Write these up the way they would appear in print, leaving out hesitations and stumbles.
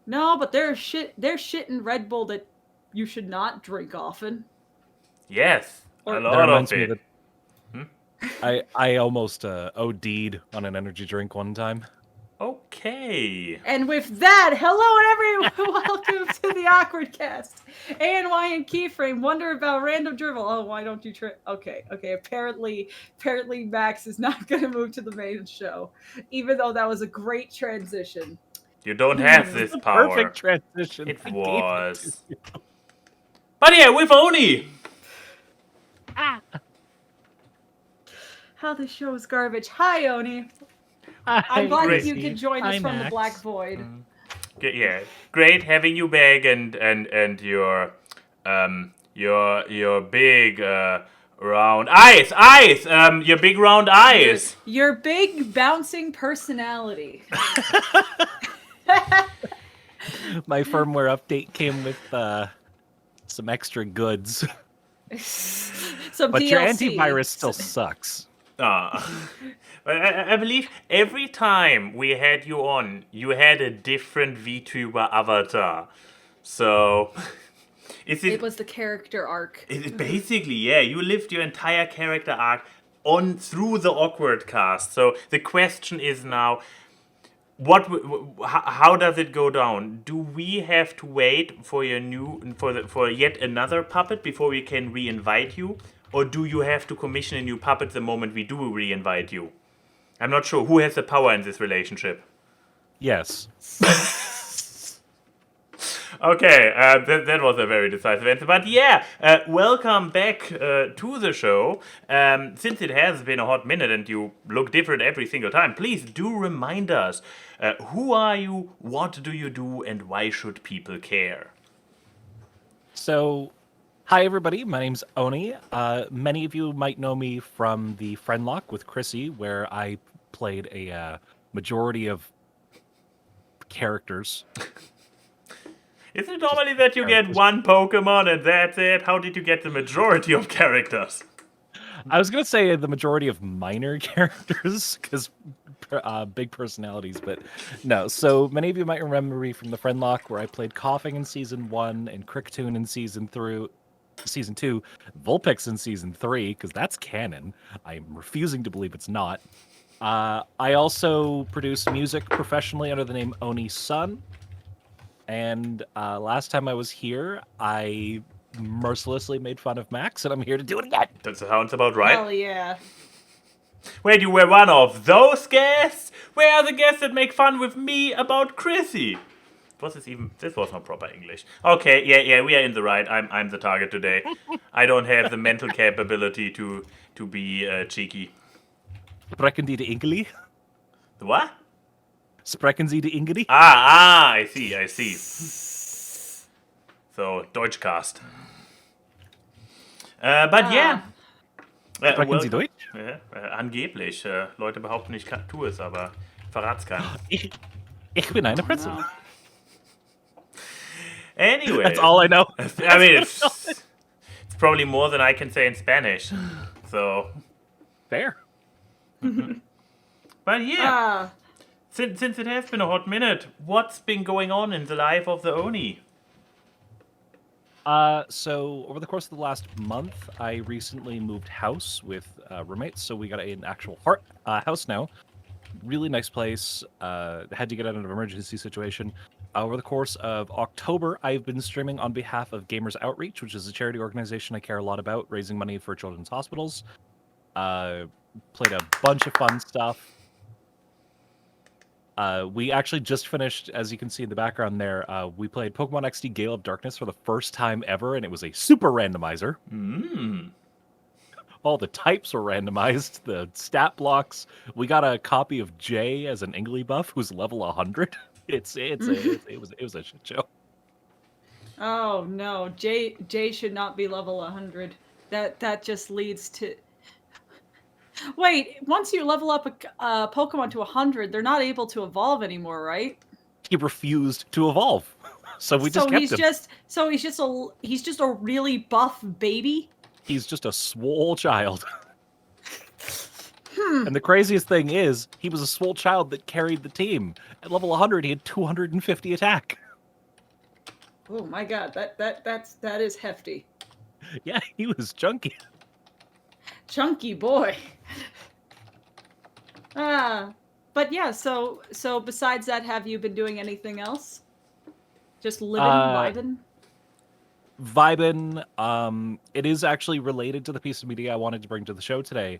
No, but there's shit in Red Bull that you should not drink often. Yes, Or- a That lot reminds of me it. that I almost OD'd on an energy drink one time. Okay. And with that, hello everyone, welcome to the AWKWARDCast. ANY and Keyframe wonder about random dribble. Oh, why don't you Okay. Apparently Max is not going to move to the main show, even though that was a great transition. You don't have this power. Perfect transition. It I gave it was. to you. But yeah, with Oni. How this show is garbage. Hi, Oni. Hi, I'm glad that you Gracie. could join us Hi, from the Max. Black Void. Yeah, great having you back, and your big round eyes, your big round eyes. Your big bouncing personality. My firmware update came with some extra goods, Some but DLC. your antivirus still sucks. I believe every time we had you on, you had a different VTuber avatar. So, It was the character arc. Basically, yeah, you lived your entire character arc on through the AWKWARDcast. So the question is now, how does it go down? Do we have to wait for for yet another puppet before we can re-invite you, or do you have to commission a new puppet the moment we do re-invite you? I'm not sure who has the power in this relationship. Yes. Okay, that was a very decisive answer. But yeah, welcome back to the show. Since it has been a hot minute and you look different every single time, please do remind us, who are you, what do you do, and why should people care? So, hi everybody, my name's Oni. Many of you might know me from the Friendlock with Chrissy, where I played a majority of characters. Is it normally that you get one Pokemon and that's it? How did you get the majority of characters? I was going to say the majority of minor characters, because big personalities, but no. So many of you might remember me from the Friendlock, where I played Coughing in Season 1 and Cricktoon in Season 2, Vulpix in Season 3, because that's canon. I'm refusing to believe it's not. I also produce music professionally under the name Onisun. And last time I was here, I mercilessly made fun of Max, and I'm here to do it again. That sounds about right. Hell yeah. Wait, you were one of those guests? Where are the guests that make fun with me about Chrissy? This was not proper English. Okay, yeah, we are in the right. I'm the target today. I don't have the mental capability to be cheeky. Sprechen Sie die Ingeli? The what? Sprechen Sie die Ingeli? I see. So, Deutschcast. But yeah. Sprechen Sie Deutsch? Angeblich. Leute behaupten, ich tue es, aber verrat's keinem. Ich bin eine Prinzessin. No. Anyway. That's all I know. I mean, it's probably more than I can say in Spanish. So. Fair. But yeah. Since it has been a hot minute, what's been going on in the life of the Oni? So over the course of the last month, I recently moved house with roommates, so we got an actual house now. Really nice place. Had to get out of an emergency situation. Over the course of October, I've been streaming on behalf of Gamers Outreach, which is a charity organization I care a lot about, raising money for children's hospitals. Played a bunch of fun stuff. We actually just finished, as you can see in the background there, we played Pokemon XD Gale of Darkness for the first time ever, and it was a super randomizer. All the types were randomized, the stat blocks. We got a copy of Jay as an Ingly buff who's level 100. It was a shit show. Oh no, Jay should not be level 100. That just leads to. Wait, once you level up a Pokemon to 100, they're not able to evolve anymore, right? He refused to evolve, so we just kept him. He's just a really buff baby. He's just a swole child. And the craziest thing is, he was a swole child that carried the team. At level 100, he had 250 attack. Oh my god, that is hefty. Yeah, he was chunky. Chunky boy. But yeah, so besides that, have you been doing anything else? Just living, vibing? Vibin, it is actually related to the piece of media I wanted to bring to the show today.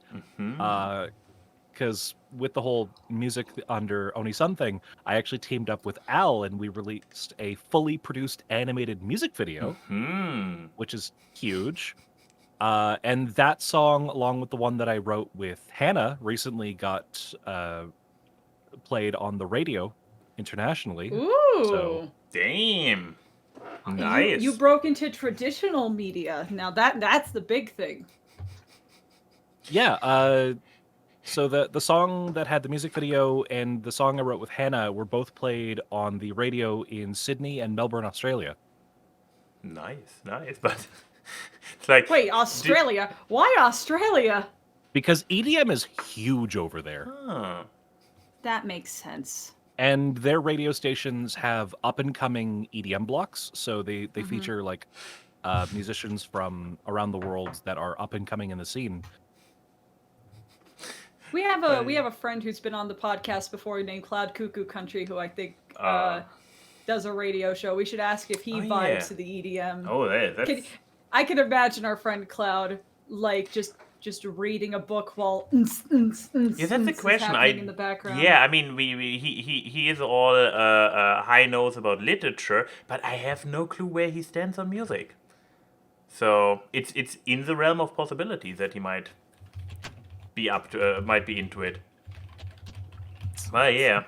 Because with the whole music under Onisun thing, I actually teamed up with Al and we released a fully produced animated music video, which is huge. And that song, along with the one that I wrote with Hannah, recently got played on the radio internationally. Ooh. So, damn. Nice. You broke into traditional media. Now that's the big thing. Yeah, so the song that had the music video and the song I wrote with Hannah were both played on the radio in Sydney and Melbourne, Australia. Nice. But it's like, wait, Australia? Why Australia? Because EDM is huge over there. Huh. That makes sense. And their radio stations have up-and-coming EDM blocks, so they feature like musicians from around the world that are up-and-coming in the scene. We have a friend who's been on the podcast before named Cloud Cuckoo Country, who I think does a radio show. We should ask if he vibes to the EDM. Oh, that's... I can imagine our friend Cloud like just reading a book while that's the question. In the background. Yeah, I mean, he is all high nose about literature, but I have no clue where he stands on music. So it's in the realm of possibilities that he might be into it. But yeah.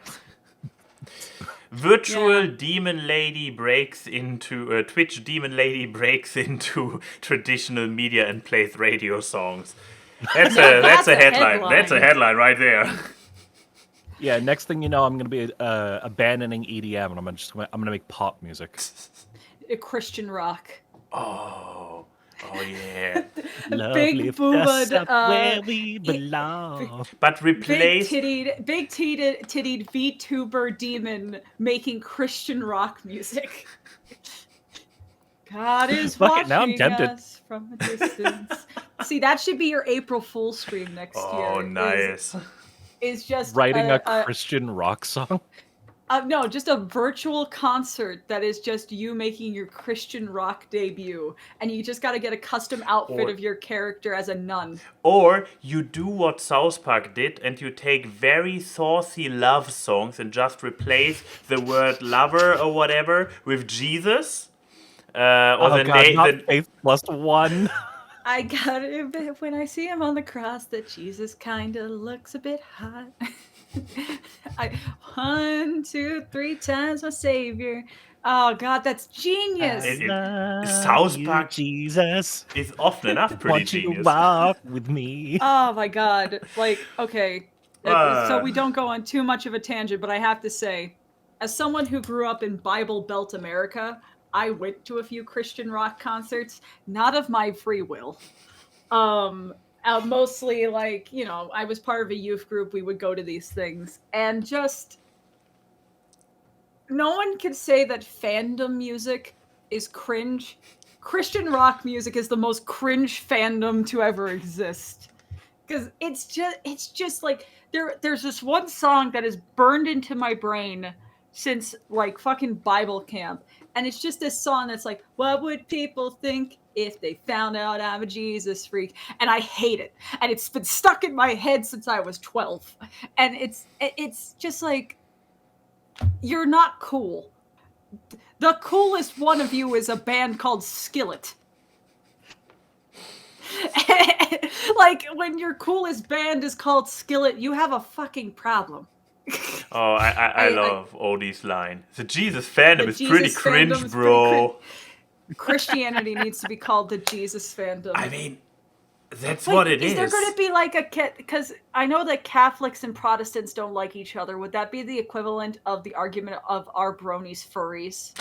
Virtual demon lady breaks into Twitch demon lady breaks into traditional media and plays radio songs. That's a headline. That's a headline right there. Yeah, next thing you know, I'm gonna be abandoning EDM and I'm gonna make pop music. Christian rock. Oh yeah. Big boobed, where we belong. But replace big tittied VTuber demon making Christian rock music. God is watching now I'm tempted. us from a distance. See, that should be your April Fool's stream next year. Oh, nice. Is just writing a Christian rock song. No, just a virtual concert that is just you making your Christian rock debut, and you just got to get a custom outfit of your character as a nun. Or you do what South Park did, and you take very saucy love songs and just replace the word lover or whatever with Jesus. Faith plus one. I got it when I see him on the cross that Jesus kind of looks a bit hot. 1, 2, 3 times my savior. Oh God, that's genius. South Park Jesus is often enough pretty want genius. You to walk with me. Oh my God, like okay, so we don't go on too much of a tangent, but I have to say, as someone who grew up in Bible Belt America, I went to a few Christian rock concerts, not of my free will. Mostly like, you know, I was part of a youth group. We would go to these things and just no one can say that fandom music is cringe. Christian rock music is the most cringe fandom to ever exist. Because it's just like there's this one song that is burned into my brain since like fucking Bible camp. And it's just this song that's like, what would people think if they found out I'm a Jesus freak? And I hate it. And it's been stuck in my head since I was 12. And it's just like, you're not cool. The coolest one of you is a band called Skillet. Like, when your coolest band is called Skillet, you have a fucking problem. Oh, I love Odie's line. The Jesus fandom is pretty cringe, bro. Christianity needs to be called the Jesus fandom. I mean, that's what it is. Is there going to be like because I know that Catholics and Protestants don't like each other. Would that be the equivalent of the argument of our bronies furries?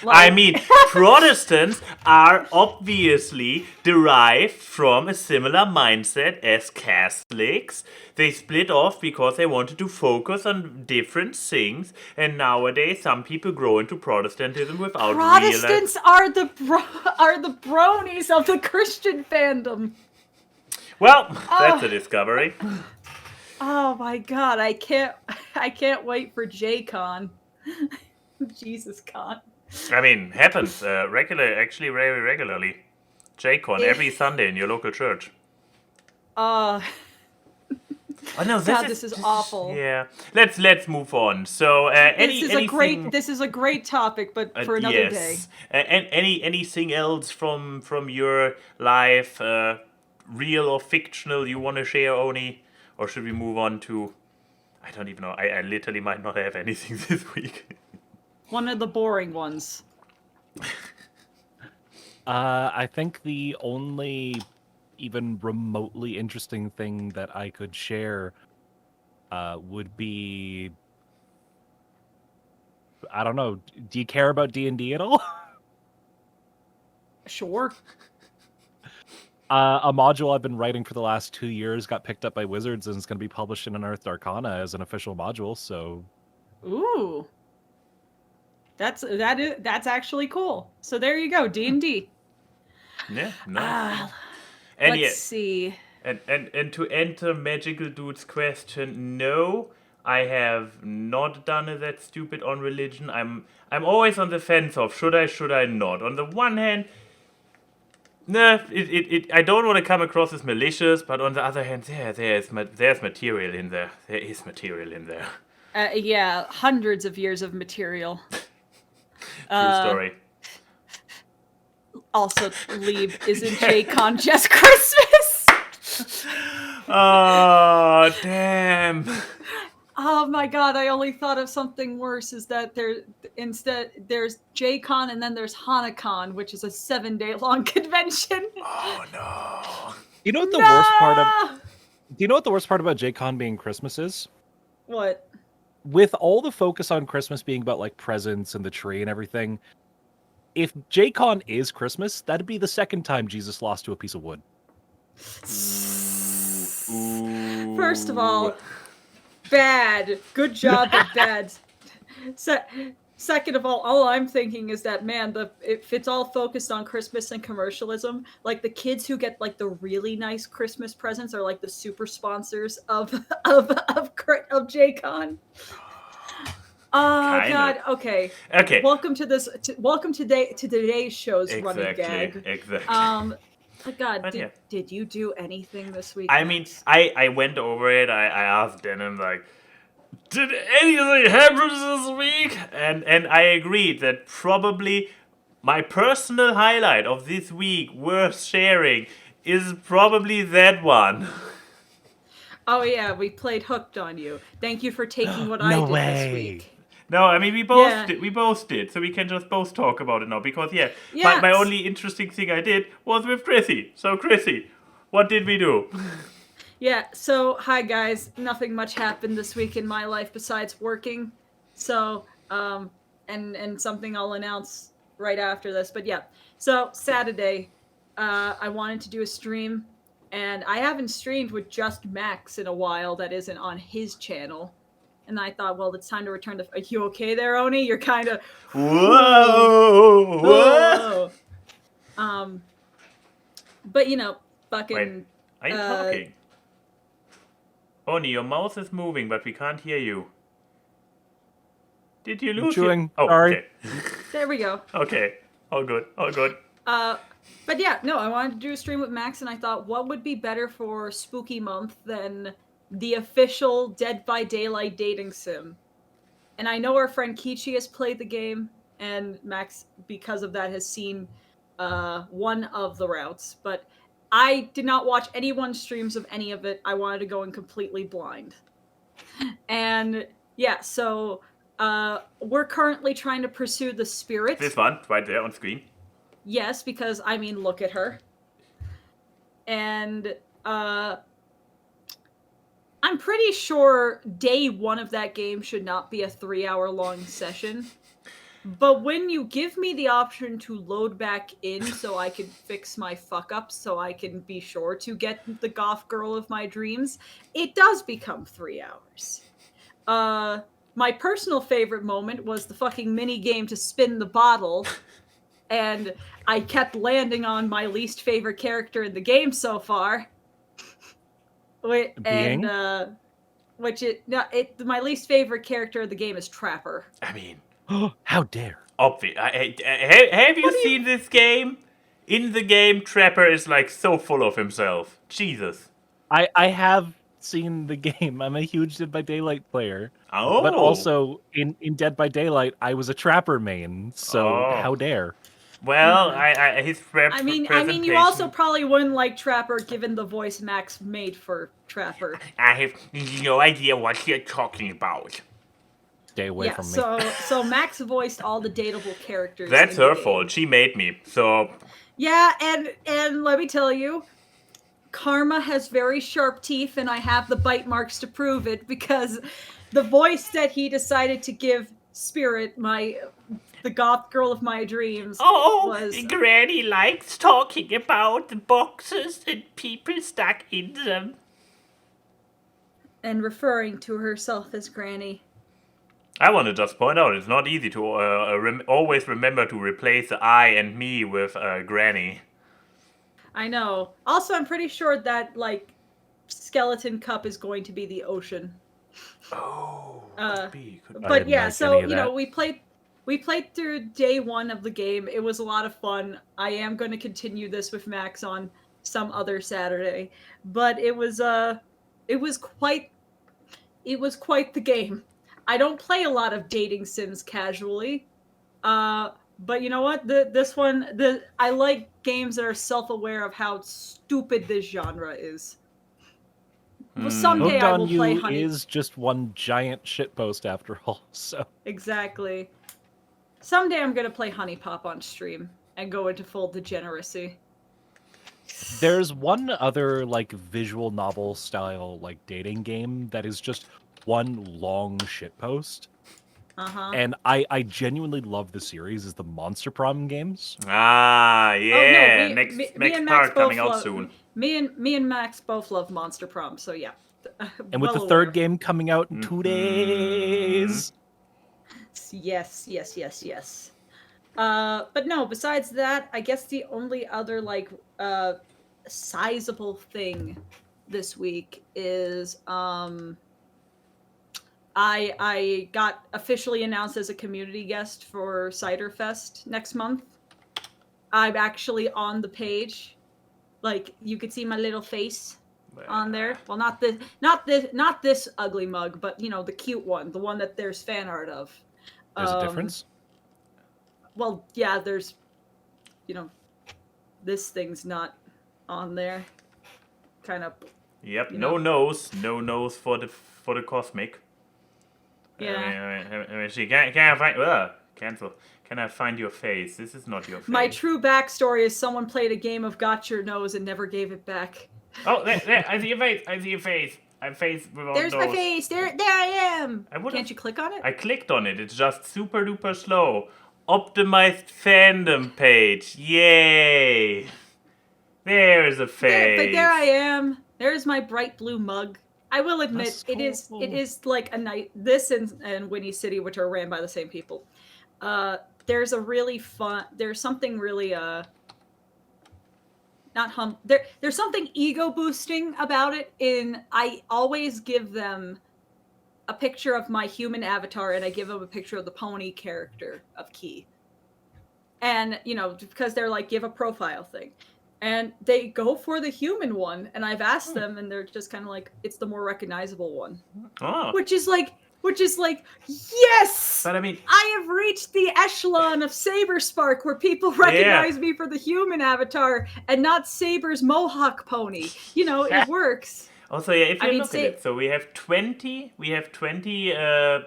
I mean, Protestants are obviously derived from a similar mindset as Catholics. They split off because they wanted to focus on different things, and nowadays some people grow into Protestantism without realizing. Protestants are the bronies of the Christian fandom. Well, that's a discovery. Oh my god, I can't wait for JCon. Jesus Con. I mean, happens actually very regularly. JCon every Sunday in your local church. Oh no, this is awful. Yeah, let's move on. So, this is a great topic, but for another day. Anything else from your life, real or fictional, you want to share, Oni, or should we move on to? I don't even know. I literally might not have anything this week. One of the boring ones. I think the only even remotely interesting thing that I could share would be, I don't know, do you care about D&D at all? Sure. A module I've been writing for the last 2 years got picked up by Wizards and is going to be published in Unearthed Arcana as an official module, so... Ooh. That's actually cool. So there you go, D&D. Yeah, nice. Let's see. And to enter Magical Dude's question, no, I have not done that stupid on religion. I'm always on the fence of should I not. On the one hand, I don't want to come across as malicious, but on the other hand, there's material in there. There is material in there. Yeah, hundreds of years of material. True story. Also, Lieb, isn't JCon just Christmas? Oh, damn. Oh my god, I only thought of something worse, is that there's JCon and then there's HanaCon, which is a 7-day long convention. Oh no. You know what the worst part of Do you know what the worst part about JCon being Christmas is? What? With all the focus on Christmas being about like presents and the tree and everything, if JCon is Christmas, that'd be the second time Jesus lost to a piece of wood. Ooh. First of all, bad. Good job, but bad. Second of all I'm thinking is that, man, if it's all focused on Christmas and commercialism, like the kids who get like the really nice Christmas presents are like the super sponsors of JCon. Oh god. Okay. Welcome to today's show's running gag. Exactly. Oh god, did you do anything this week? I mean, I went over it. I asked Denim, like, did anything happen this week? And I agreed that probably my personal highlight of this week worth sharing is probably that one. Oh yeah, we played Hooked on You. Thank you for taking what I did this week. No, I mean we both did, so we can just both talk about it now. Because my only interesting thing I did was with Chrissy. So Chrissy, what did we do? Yeah, so hi guys. Nothing much happened this week in my life besides working. So and something I'll announce right after this. But yeah, so Saturday, I wanted to do a stream, and I haven't streamed with just Max in a while. That isn't on his channel. And I thought, well, it's time to return to... Are you okay there, Oni? You're kind of... Whoa! But, you know, fucking... Wait, are you talking? Oni, your mouth is moving, but we can't hear you. Did you lose chewing. Oh, sorry. Okay. There we go. Okay. All good. But yeah, no, I wanted to do a stream with Max, and I thought, what would be better for Spooky Month than... the official Dead by Daylight dating sim. And I know our friend Kichi has played the game, and Max, because of that, has seen one of the routes. But I did not watch anyone's streams of any of it. I wanted to go in completely blind. And yeah, so we're currently trying to pursue the spirit. This one, right there on screen. Yes, because, I mean, look at her. And... I'm pretty sure day one of that game should not be a 3-hour long session. But when you give me the option to load back in so I can fix my fuck ups so I can be sure to get the goth girl of my dreams, it does become 3 hours. My personal favorite moment was the fucking mini game to spin the bottle, and I kept landing on my least favorite character in the game so far. Being? My least favorite character of the game is Trapper. I mean, How dare. obvious. Have you seen this game? In the game, Trapper is like so full of himself. Jesus. I have seen the game. I'm a huge Dead by Daylight player. Oh. But also, in Dead by Daylight, I was a Trapper main, so how dare. Well, his I mean, you also probably wouldn't like Trapper given the voice Max made for Trapper. I have no idea what you're talking about. Stay away Yeah, from me. so Max voiced all the dateable characters. That's in the her game. fault. She made me. So Yeah, and let me tell you, Karma has very sharp teeth, and I have the bite marks to prove it, because the voice that he decided to give Spirit, the goth girl of my dreams, was... Granny likes talking about the boxes and people stuck in them. and referring to herself as Granny. I want to just point out, it's not easy to always remember to replace the I and me with Granny. I know. Also, I'm pretty sure that, like, Skeleton Cup is going to be the ocean. Oh, could be. But yeah, like so, any of you know, that. we played through day 1 of the game. It was a lot of fun. I am going to continue this with Max on some other Saturday. But it was quite the game. I don't play a lot of dating sims casually. But you know what? I like games that are self-aware of how stupid this genre is. Well, someday Hooked I on will play You Honey. is just one giant shitpost after all, so... Exactly. Someday I'm gonna play Honey Pop on stream and go into full degeneracy. There's one other, like, visual novel style, like, dating game that is just one long shitpost. Uh-huh. And I genuinely love the series, is the Monster Prom games. Ah, yeah. me next and Max part coming both out love- soon. Me and Max both love Monster Prom, so yeah. And with Well the third aware. game coming out in 2 days... Yes. But no, besides that, I guess the only other, like, sizable thing this week is, I got officially announced as a community guest for Cider Fest next month. I'm actually on the page. Like, you could see my little face on there. Well, not this ugly mug, but, you know, the cute one, the one that there's fan art of. There's a difference? Well, yeah, there's, you know, this thing's not on there. Kind of. Yep, You no know. nose for the cosmic. Yeah. Let me see. Can I find? Cancel. Can I find your face? This is not your face. My true backstory is someone played a game of Got Your Nose and never gave it back. Oh, there! I see your face. I see your face. I'm face without There's nose. my face. There I am. would've- Can't you click on it? I clicked on it. It's just super duper slow. Optimized fandom page. Yay! There's a face. But there I am. There's my bright blue mug. I will admit, That's cool. it is like a night. This and Winnie City, which are ran by the same people. There's something really there's something ego boosting about it. I always give them a picture of my human avatar, and I give them a picture of the pony character of Key. And, you know, because they're like, give a profile thing. And they go for the human one, and I've asked them, and they're just kind of like, it's the more recognizable one. Oh. Which is like, yes! But I mean, I have reached the echelon of Saber Spark where people recognize me for the human avatar and not Saber's mohawk pony. You know, it works. also, yeah, if you I mean, look at it, so we have 20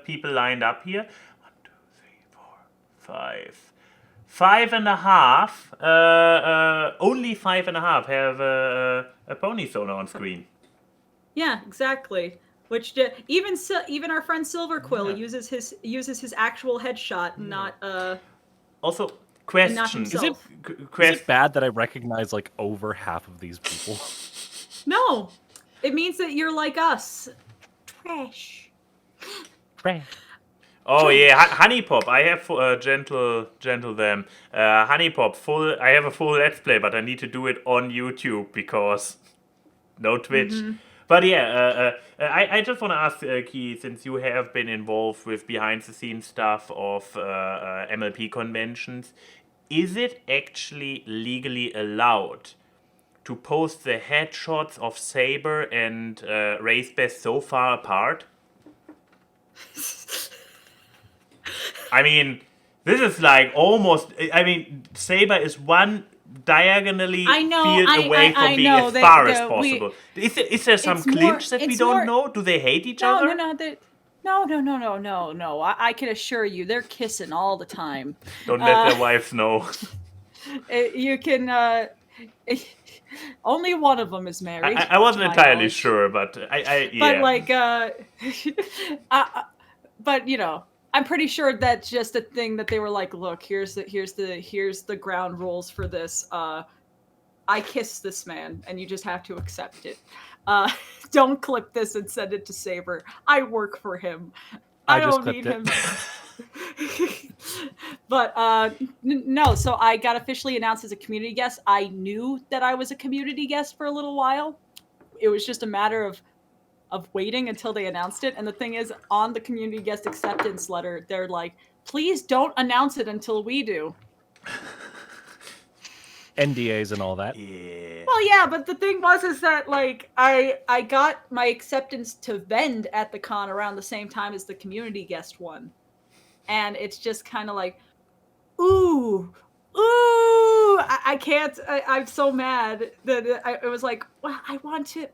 people lined up here. 1, 2, 3, 4, 5. 5.5. Only 5.5 have a pony zone on screen. Yeah, exactly. Which even our friend Silverquill uses his actual headshot, not Also, and not question. himself. Is it bad that I recognize like over half of these people? No, it means that you're like us. Trash. Trash. Oh yeah, Honeypop. I have gentle them. Honeypop. I have a full let's play, but I need to do it on YouTube because no Twitch. But yeah, I just want to ask Key, since you have been involved with behind the scenes stuff of MLP conventions, is it actually legally allowed to post the headshots of Saber and Racebeth so far apart? I mean, this is like almost. I mean, Saber is one diagonally field away from being as far as possible. Is there some clinch that we don't know? Do they hate each other? No. I can assure you, they're kissing all the time. Don't let their wives know. You can. Only one of them is married. I wasn't entirely sure, but yeah. But like, but you know, I'm pretty sure that's just a thing that they were like, look, here's the ground rules for this. I kiss this man, and you just have to accept it. Don't clip this and send it to Saber. I work for him. I don't need him. But no, so I got officially announced as a community guest. I knew that I was a community guest for a little while. It was just a matter of waiting until they announced it. And the thing is, on the community guest acceptance letter, they're like, please don't announce it until we do. NDAs and all that. Yeah. Well, yeah, but the thing is that like I got my acceptance to vend at the con around the same time as the community guest one. And it's just kind of like, ooh, I can't. I'm so mad that it was like, well, I want to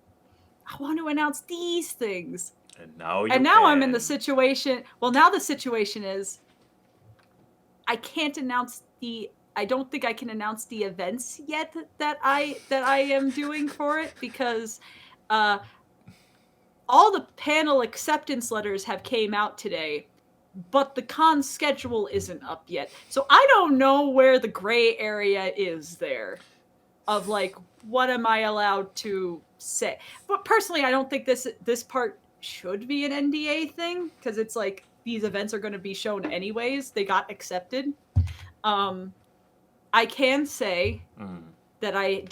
announce these things. And now I'm in the situation. Well, now the situation is, I don't think I can announce the events yet that I am doing for it because all the panel acceptance letters have came out today, but the con schedule isn't up yet. So I don't know where the gray area is there of like, what am I allowed to say? But personally, I don't think this part should be an NDA thing because it's like these events are going to be shown anyways. They got accepted. I can say that I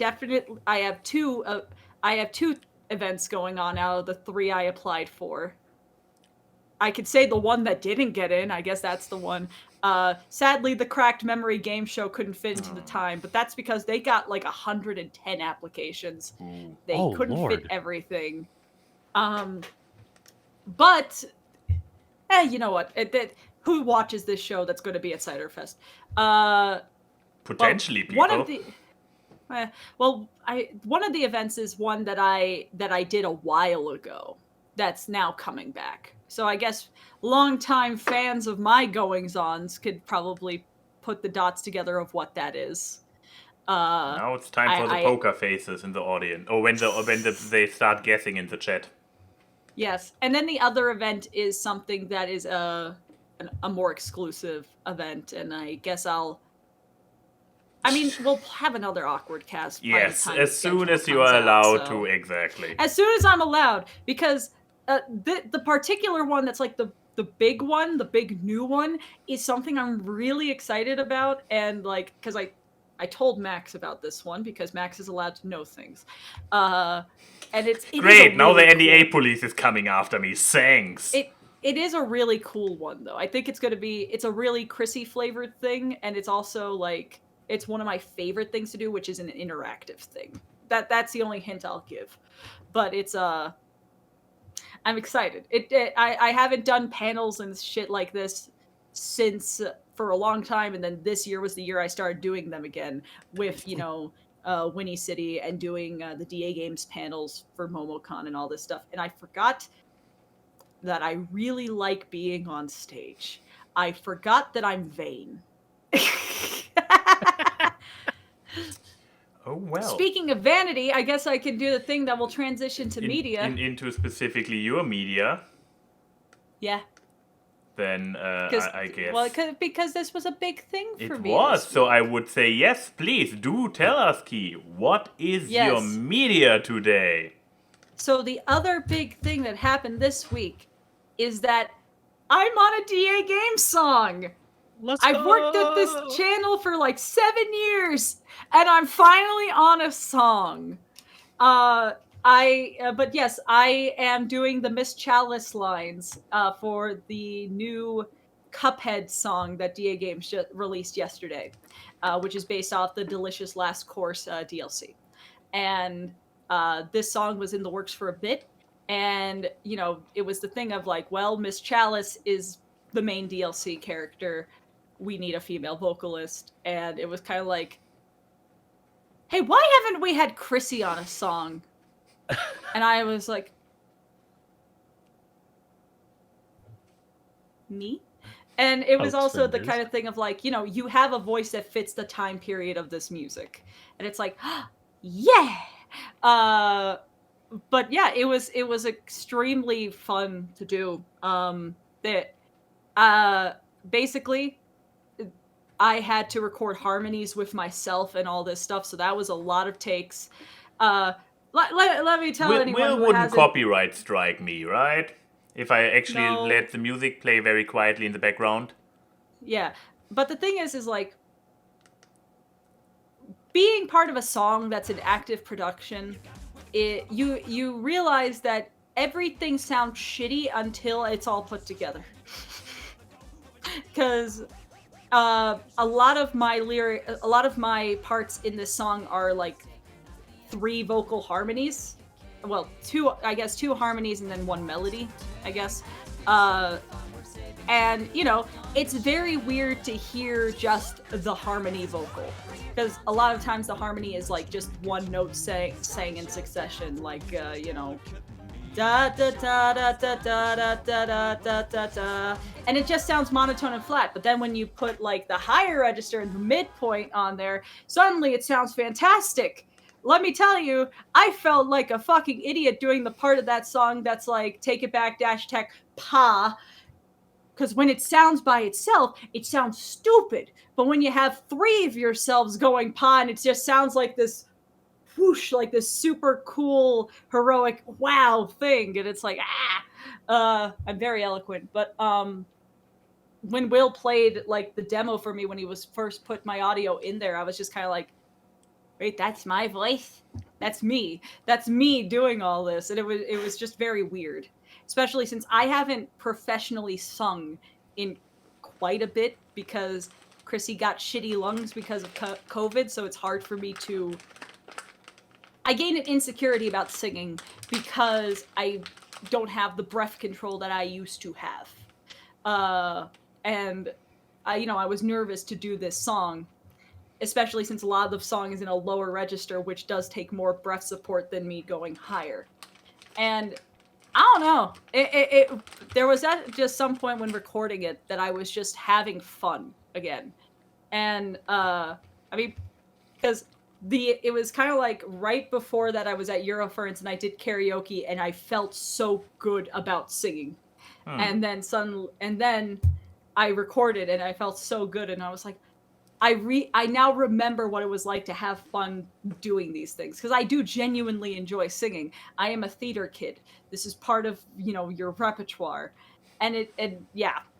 have two events going on out of the 3 I applied for. I could say the one that didn't get in. I guess that's the one. Sadly, the Cracked Memory Game Show couldn't fit into the time, but that's because they got like 110 applications. They couldn't fit everything. But you know what? Who watches this show that's going to be at Cider Fest? Potentially people. One of the one of the events is one that I did a while ago. That's now coming back. So I guess longtime fans of my goings-ons could probably put the dots together of what that is. Now it's time for the poker faces in the audience, or when they start guessing in the chat. Yes, and then the other event is something that is a more exclusive event, and I guess we'll have another awkward cast. Yes, as soon as you are allowed to, exactly. As soon as I'm allowed, because the particular one that's like the big one, the big new one, is something I'm really excited about, and like, because I told Max about this one because Max is allowed to know things, and it great. Now the NDA police is coming after me. Thanks. It is a really cool one though. I think it's a really Chrissy flavored thing, and it's also like, it's one of my favorite things to do, which is an interactive thing. That's the only hint I'll give, but it's I'm excited. I haven't done panels and shit like this since for a long time, and then this year was the year I started doing them again with Winnie City and doing the DA Games panels for MomoCon and all this stuff. And I forgot that I really like being on stage. I forgot that I'm vain. Oh, well. Speaking of vanity, I guess I can do the thing that will transition to media. Into specifically your media. Yeah. Then I guess. Well, because this was a big thing for it me. was. So I would say yes, please do tell us, Key. What is your media today? So the other big thing that happened this week is that I'm on a DA game song. I've worked at this channel for like 7 years, and I'm finally on a song. But yes, I am doing the Miss Chalice lines for the new Cuphead song that DA Games released yesterday, which is based off the Delicious Last Course DLC. And this song was in the works for a bit, and it was the thing of like, well, Miss Chalice is the main DLC character. We need a female vocalist, and it was kind of like, hey, why haven't we had Chrissy on a song? And I was like, me? And it was also the kind of thing of like, you have a voice that fits the time period of this music. And it's like, yeah! But yeah, it was extremely fun to do. Basically, I had to record harmonies with myself and all this stuff, so that was a lot of takes. Let me tell anyone Will who wouldn't hasn't... copyright strike me, right? If I actually let the music play very quietly in the background. Yeah, but the thing is like, being part of a song that's in active production, you realize that everything sounds shitty until it's all put together. Because a lot of my parts in this song are like 3 vocal harmonies. Well, 2 harmonies and then 1 melody, I guess. And it's very weird to hear just the harmony vocal, because a lot of times the harmony is like just one note sang in succession, like da da da da da da da da da da da, and it just sounds monotone and flat. But then when you put like the higher register and the midpoint on there, suddenly it sounds fantastic. Let me tell you, I felt like a fucking idiot doing the part of that song that's like take it back --tech pa, because when it sounds by itself, it sounds stupid. But when you have 3 of yourselves going pa, and it just sounds like this whoosh, like this super cool, heroic wow thing, and it's like, I'm very eloquent. But when Will played like the demo for me when he was first put my audio in there, I was just kind of like, wait, that's my voice? That's me doing all this. And it was just very weird, especially since I haven't professionally sung in quite a bit, because Chrissy got shitty lungs because of COVID, so it's hard for me to... I gained an insecurity about singing because I don't have the breath control that I used to have. And I was nervous to do this song, especially since a lot of the song is in a lower register, which does take more breath support than me going higher. And I don't know. There was at just some point when recording it that I was just having fun again. And, because it was kind of like right before that I was at Euroference and I did karaoke and I felt so good about singing. And then I recorded and I felt so good, and I was like, I now remember what it was like to have fun doing these things, because I do genuinely enjoy singing. I am a theater kid. This is part of, your repertoire. And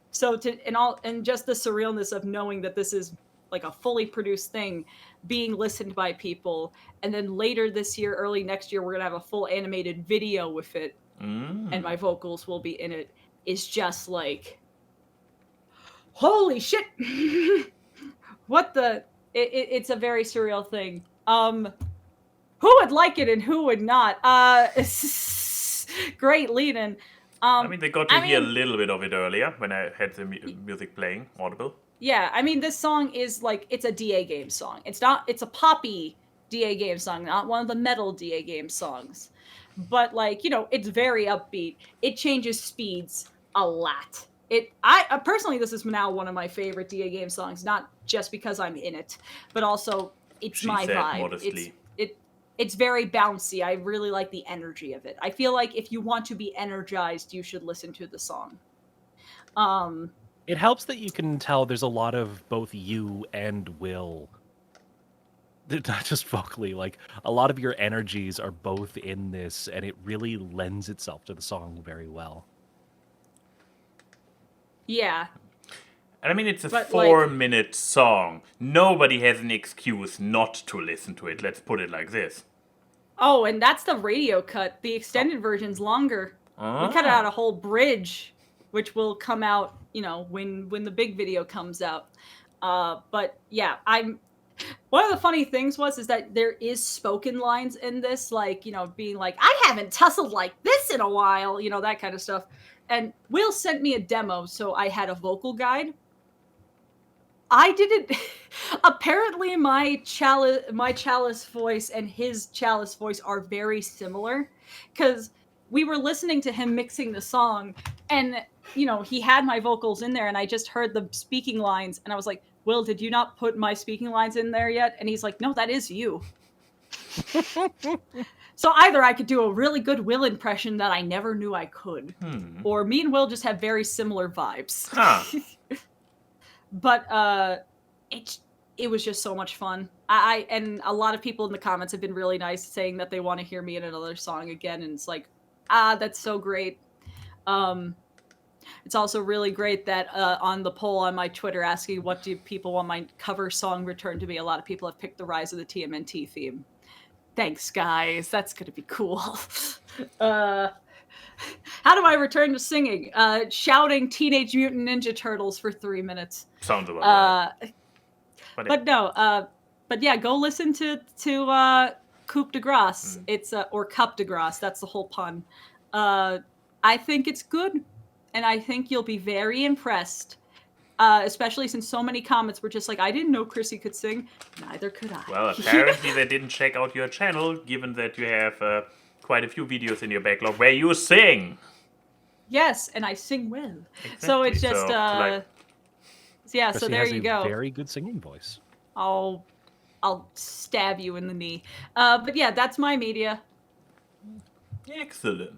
so just the surrealness of knowing that this is like a fully produced thing being listened by people, and then later this year, early next year, we're gonna have a full animated video with it, and my vocals will be in it, is just like, holy shit. What the... It's a very surreal thing. Who would like it and who would not? Great lead-in. They got to hear a little bit of it earlier when I had the music playing, audible. Yeah, this song is like, it's a DA game song. It's a poppy DA game song, not one of the metal DA game songs. But like, it's very upbeat. It changes speeds a lot. Personally, this is now one of my favorite DA game songs, not just because I'm in it, but also it's She my said vibe. modestly. It's very bouncy. I really like the energy of it. I feel like if you want to be energized, you should listen to the song. It helps that you can tell there's a lot of both you and Will. Not just vocally, like a lot of your energies are both in this, and it really lends itself to the song very well. Yeah. And I mean, it's a But, 4-minute song. Nobody has an excuse not to listen to it. Let's put it like this. Oh, and that's the radio cut. The extended version's longer. We cut out a whole bridge, which will come out, when the big video comes out. But yeah, one of the funny things is that there is spoken lines in this, like, being like, I haven't tussled like this in a while, that kind of stuff. And Will sent me a demo, so I had a vocal guide. I didn't. Apparently, my Chalice voice and his Chalice voice are very similar, because we were listening to him mixing the song, and he had my vocals in there, and I just heard the speaking lines, and I was like, Will, did you not put my speaking lines in there yet? And he's like, no, that is you. So either I could do a really good Will impression that I never knew I could, or me and Will just have very similar vibes. Huh. But it was just so much fun. And a lot of people in the comments have been really nice, saying that they want to hear me in another song again, and it's like, that's so great. It's also really great that on the poll on my Twitter asking what do people want my cover song returned to be, a lot of people have picked the Rise of the TMNT theme. Thanks, guys. That's gonna be cool. How do I return to singing? Shouting Teenage Mutant Ninja Turtles for 3 minutes. Sounds about right. But yeah, go listen to Coupe de Grace. It's or Cup de Grace. That's the whole pun. I think it's good, and I think you'll be very impressed. Especially since so many comments were just like, I didn't know Chrissy could sing. Neither could I. Well, apparently they didn't check out your channel, given that you have quite a few videos in your backlog where you sing. Yes, and I sing well. Exactly. So it's just, yeah, Chrissy so there has you a go. Very good singing voice. I'll stab you in the knee. But yeah, that's my media. Excellent.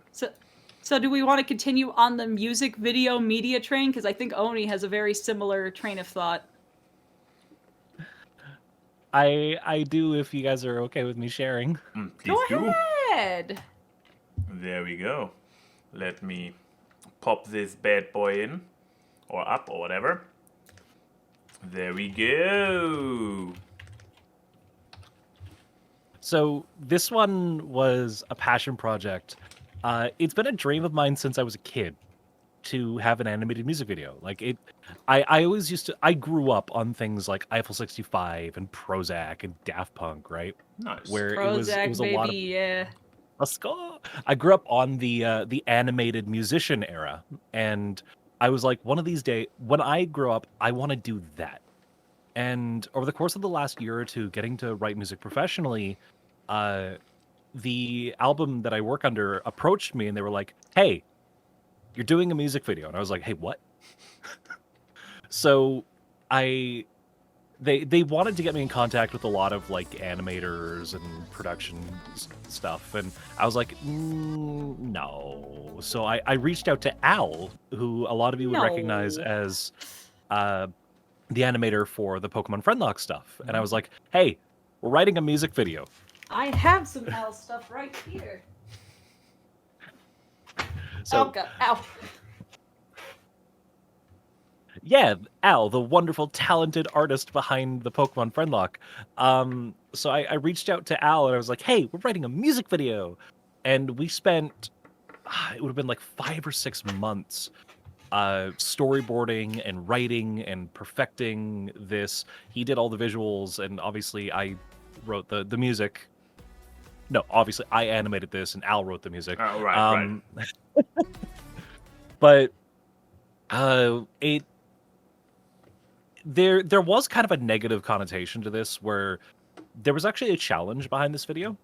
So do we want to continue on the music video media train? Because I think Oni has a very similar train of thought. I do, if you guys are okay with me sharing. Please Go ahead. There we go. Let me pop this bad boy in. Or up, or whatever. There we go. So this one was a passion project. It's been a dream of mine since I was a kid to have an animated music video. Like I always I grew up on things like Eiffel 65 and Prozac and Daft Punk, right? Nice. Where Prozac, it was a baby, lot of, yeah. let's go. I grew up on the animated musician era, and I was like, one of these days, when I grow up, I want to do that. And over the course of the last year or two, getting to write music professionally, the album that I work under approached me and they were like, hey, you're doing a music video. And I was like, hey, what? So they wanted to get me in contact with a lot of like animators and production stuff. And I was like, no. So I reached out to Al, who a lot of you would recognize as the animator for the Pokemon Friendlock stuff. And I was like, hey, we're writing a music video. I have some Al stuff right here. So, oh, God. Ow. Yeah, Al, the wonderful, talented artist behind the Pokemon Friendlock. So I reached out to Al and I was like, hey, we're writing a music video. And we spent, it would have been like 5 or 6 months storyboarding and writing and perfecting this. He did all the visuals, and obviously I wrote the music. No, obviously I animated this and Al wrote the music. Oh, right. But there was kind of a negative connotation to this, where there was actually a challenge behind this video.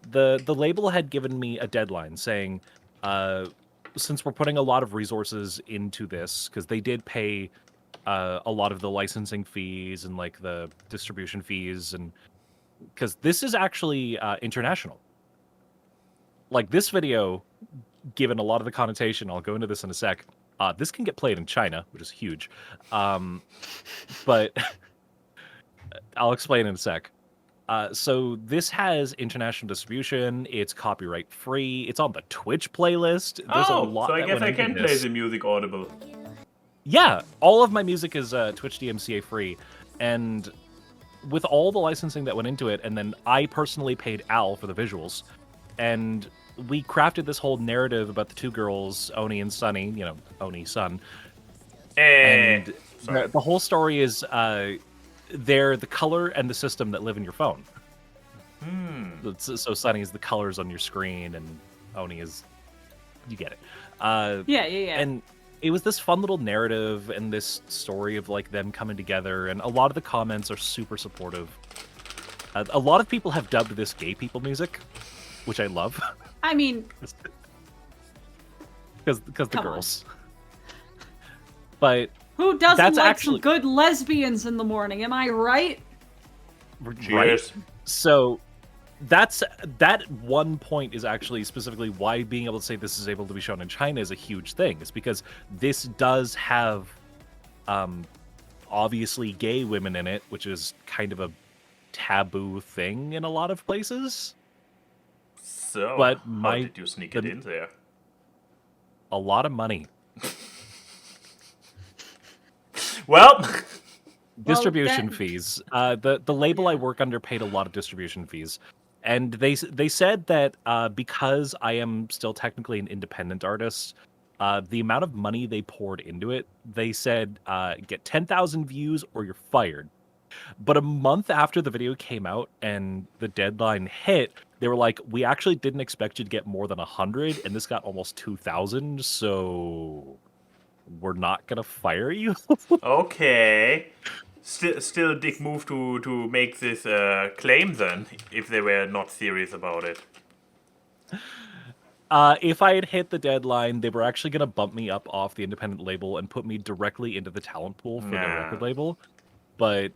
The label had given me a deadline saying, since we're putting a lot of resources into this, because they did pay a lot of the licensing fees and like the distribution fees and because this is actually international. Like this video, given a lot of the connotation, I'll go into this in a sec. This can get played in China, which is huge, but I'll explain in a sec. So this has international distribution. It's copyright free. It's on the Twitch playlist. There's a lot. So I that guess went I into can this. play the music audible. Yeah, all of my music is Twitch DMCA free, and with all the licensing that went into it, and then I personally paid Al for the visuals, and we crafted this whole narrative about the two girls, Oni and Sunny. You know, Oni Sun, and the whole story is they're the color and the system that live in your phone. So Sunny is the colors on your screen, and Oni is, you get it. Yeah. And it was this fun little narrative and this story of like them coming together, and a lot of the comments are super supportive. A lot of people have dubbed this gay people music, which I love. I mean, because the girls. But who doesn't that's like actually some good lesbians in the morning? Am I right? Cheers. So that one point is actually specifically why being able to say this is able to be shown in China is a huge thing. It's because this does have obviously gay women in it, which is kind of a taboo thing in a lot of places. So, But how did you sneak it in there? A lot of money. Well, Distribution fees. The label I work under paid a lot of distribution fees, and they said that because I am still technically an independent artist, the amount of money they poured into it, they said get 10,000 views or you're fired. But a month after the video came out and the deadline hit, they were like, we actually didn't expect you to get more than 100, and this got almost 2,000, so we're not gonna fire you. okay. Still a dick move to make this claim then, if they were not serious about it. If I had hit the deadline, they were actually going to bump me up off the independent label and put me directly into the talent pool for their record label. But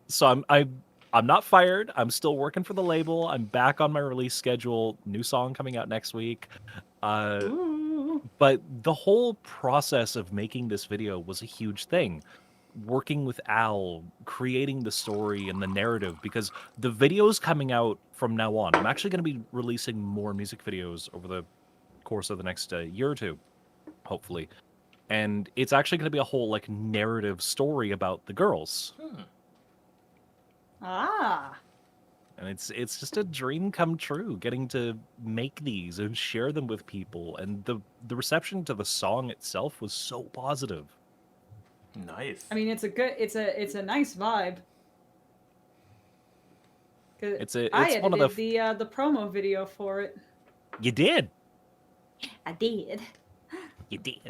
so I'm not fired. I'm still working for the label. I'm back on my release schedule. New song coming out next week. But the whole process of making this video was a huge thing. Working with Al, creating the story and the narrative, because the videos coming out from now on, I'm actually going to be releasing more music videos over the course of the next year or two, hopefully. And it's actually going to be a whole like narrative story about the girls. And it's just a dream come true, getting to make these and share them with people. And the reception to the song itself was so positive. Nice. I mean, it's a nice vibe. I edited the promo video for it. You did. I did. You did.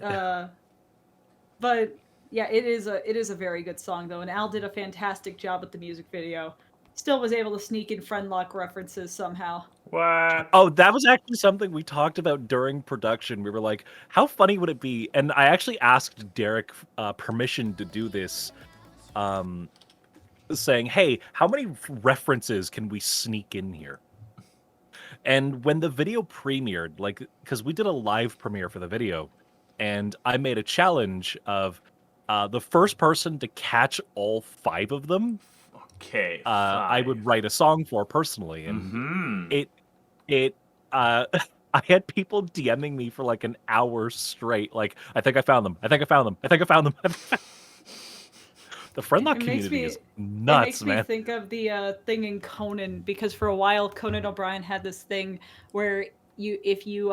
But yeah, it is a very good song though, and Al did a fantastic job with the music video. Still was able to sneak in Friendlock references somehow. What? Oh, that was actually something we talked about during production. We were like, how funny would it be? And I actually asked Derek permission to do this, saying, hey, how many references can we sneak in here? And when the video premiered, like, because we did a live premiere for the video, and I made a challenge of the first person to catch all 5 of them, I would write a song for personally. And I had people DMing me for like an hour straight. Like, I think I found them. I think I found them. I think I found them. The Friendlock community is nuts, man. It makes me think of the thing in Conan, because for a while Conan O'Brien had this thing where if you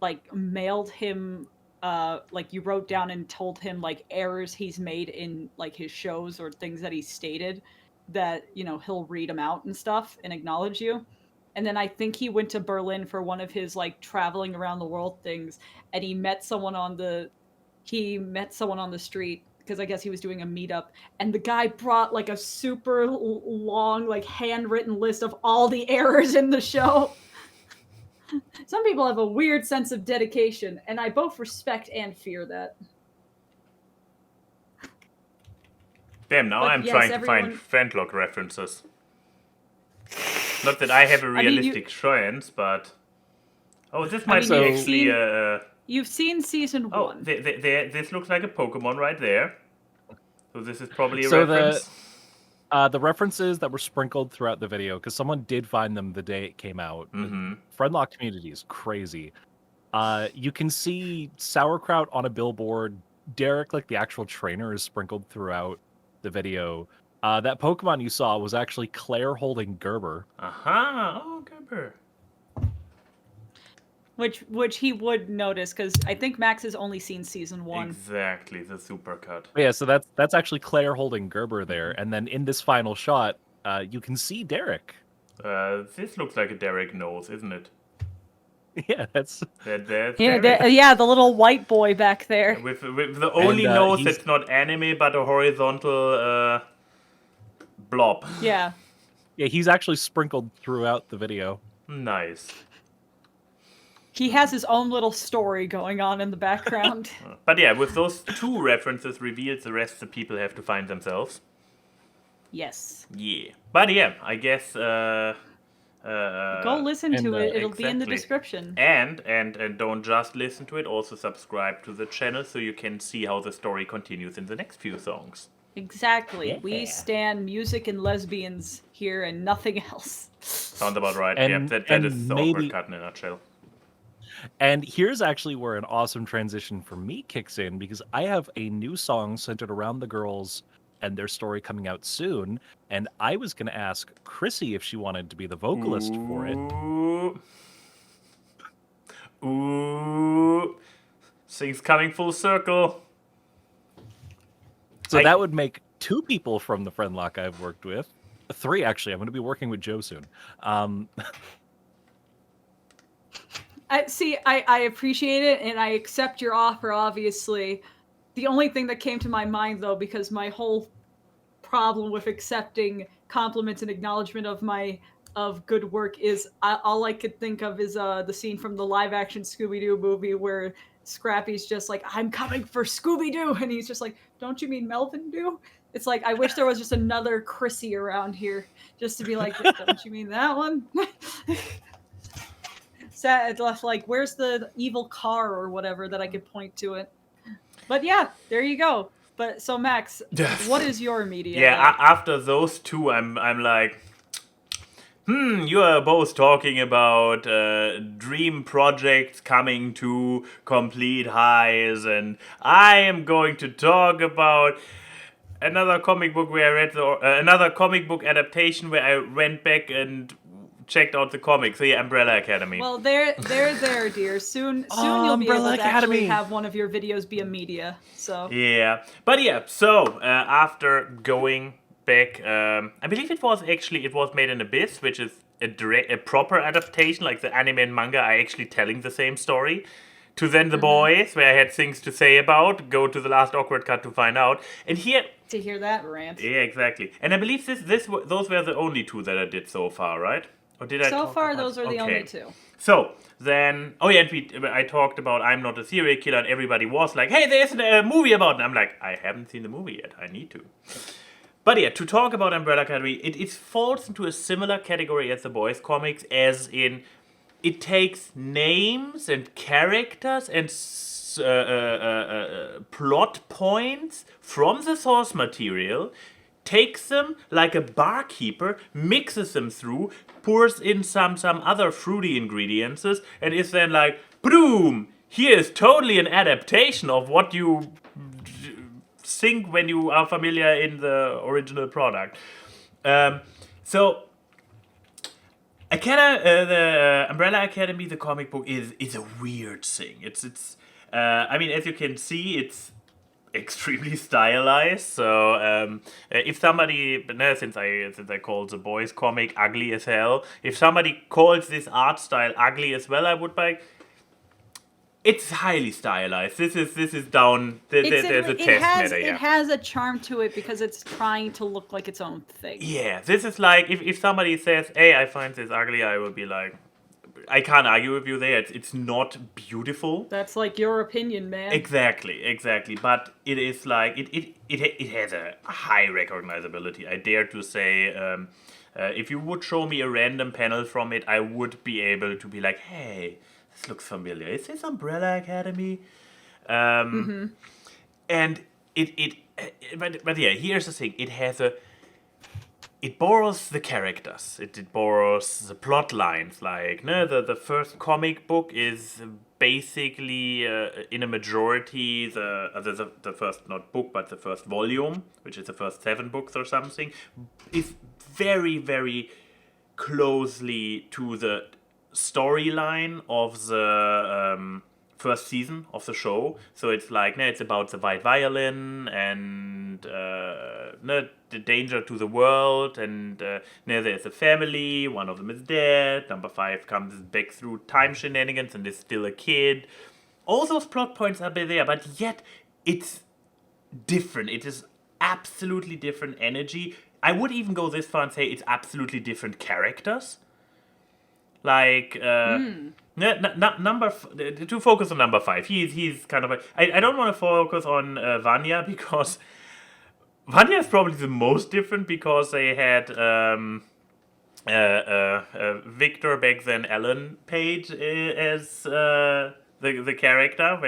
like mailed him, like you wrote down and told him like errors he's made in like his shows or things that he stated, that, you know, he'll read them out and stuff and acknowledge you. And then I think he went to Berlin for one of his like traveling around the world things, and he met someone on the street, because I guess he was doing a meetup, and the guy brought like a super long like handwritten list of all the errors in the show. Some people have a weird sense of dedication, and I both respect and fear that. Damn, now I'm trying to find Friendlock references. Not that I have a I mean, realistic chance, but this might mean, be you've actually. You've seen season Oh, 1. this looks like a Pokemon right there. So this is probably a So reference. the references that were sprinkled throughout the video, because someone did find them the day it came out. Mm-hmm. The Friendlock community is crazy. You can see Sauerkraut on a billboard. Derek, like the actual trainer, is sprinkled throughout the video. That Pokemon you saw was actually Claire holding Gerber. Aha! Oh, Gerber. Which he would notice, because I think Max has only seen season 1. Exactly, the supercut. Yeah, so that's actually Claire holding Gerber there. And then in this final shot, you can see Derek. This looks like a Derek nose, isn't it? Yeah, that's That's Yeah, Derek. the little white boy back there. With the only And, nose he's- that's not anime, but a horizontal blob. Yeah. yeah, he's actually sprinkled throughout the video. Nice. He has his own little story going on in the background. But yeah, with those 2 references revealed, the rest the people have to find themselves. Yes. Yeah. But yeah, I guess Go listen to it. It'll be in the exactly. description. And don't just listen to it, also subscribe to the channel so you can see how the story continues in the next few songs. Exactly. Yeah. We stand music and lesbians here and nothing else. Sounds about right. And- yeah, that and is the maybe- awkward cut in a nutshell. And here's actually where an awesome transition for me kicks in, because I have a new song centered around the girls and their story coming out soon. And I was going to ask Chrissy if she wanted to be the vocalist for it. Ooh. Things coming full circle. So I- that would make 2 people from the Friendlock I've worked with. 3, actually. I'm going to be working with Joe soon. I appreciate it and I accept your offer, obviously. The only thing that came to my mind, though, because my whole problem with accepting compliments and acknowledgement of good work is all I could think of is the scene from the live-action Scooby-Doo movie where Scrappy's just like, I'm coming for Scooby-Doo, and he's just like, don't you mean Melvin Doo? It's like, I wish there was just another Chrissy around here just to be like, don't you mean that one? Sad, like, where's the evil car or whatever that I could point to it? But yeah, there you go. But so Max, what is your media? Yeah, after those 2, I'm like, you are both talking about dream projects coming to complete highs, and I am going to talk about another comic book where I read another comic book adaptation where I went back and checked out the comics. So yeah, Umbrella Academy. Well, they're there, dear. Soon you'll be able Umbrella to actually Academy. have one of your videos be a media. So Yeah, but yeah. So after going back, I believe it was made in Abyss, which is a proper adaptation, like the anime and manga are actually telling the same story. To then the boys, where I had things to say about. Go to the last awkward cut to find out. And here, to hear that rant. yeah, exactly. And I believe those were the only 2 that I did so far, right? Or did I? So talk far, about- those are the okay. only 2. So then, and I talked about I'm not a serial killer, and everybody was like, "Hey, there's a movie about it." And I'm like, I haven't seen the movie yet. I need to. But yeah, to talk about Umbrella Academy, it falls into a similar category as the boys' comics, as in it takes names and characters and plot points from the source material, takes them like a barkeeper, mixes them through, pours in some other fruity ingredients, and is then like, boom! Here is totally an adaptation of what you think when you are familiar in the original product. So the Umbrella Academy, the comic book, is a weird thing. It's I mean, as you can see, it's extremely stylized. So if somebody, since I call the boys comic ugly as hell, if somebody calls this art style ugly as well, I would like. It's highly stylized. This is down. There's a test meta. Yeah. It has a charm to it because it's trying to look like its own thing. Yeah, this is like if somebody says, "Hey, I find this ugly," I will be like, I can't argue with you there. It's not beautiful. That's like your opinion, man. Exactly. But it is like it has a high recognizability. I dare to say, if you would show me a random panel from it, I would be able to be like, hey, this looks familiar. Is this Umbrella Academy? And but yeah, here's the thing. It borrows the characters. It borrows the plot lines. Like, no, the first comic book is basically in a majority the first, not book, but the first volume, which is the first 7 books or something, is very, very closely to the storyline of the first season of the show. So it's like, no, it's about the white violin and no, the danger to the world, and no, there's a family, one of them is dead, number 5 comes back through time shenanigans and is still a kid. All those plot points are there, but yet it's different. It is absolutely different energy. I would even go this far and say it's absolutely different characters. Like, to focus on number 5, he's kind of I don't want to focus on Vanya, because Vanya is probably the most different, because they had Victor, back then Ellen Page, as the character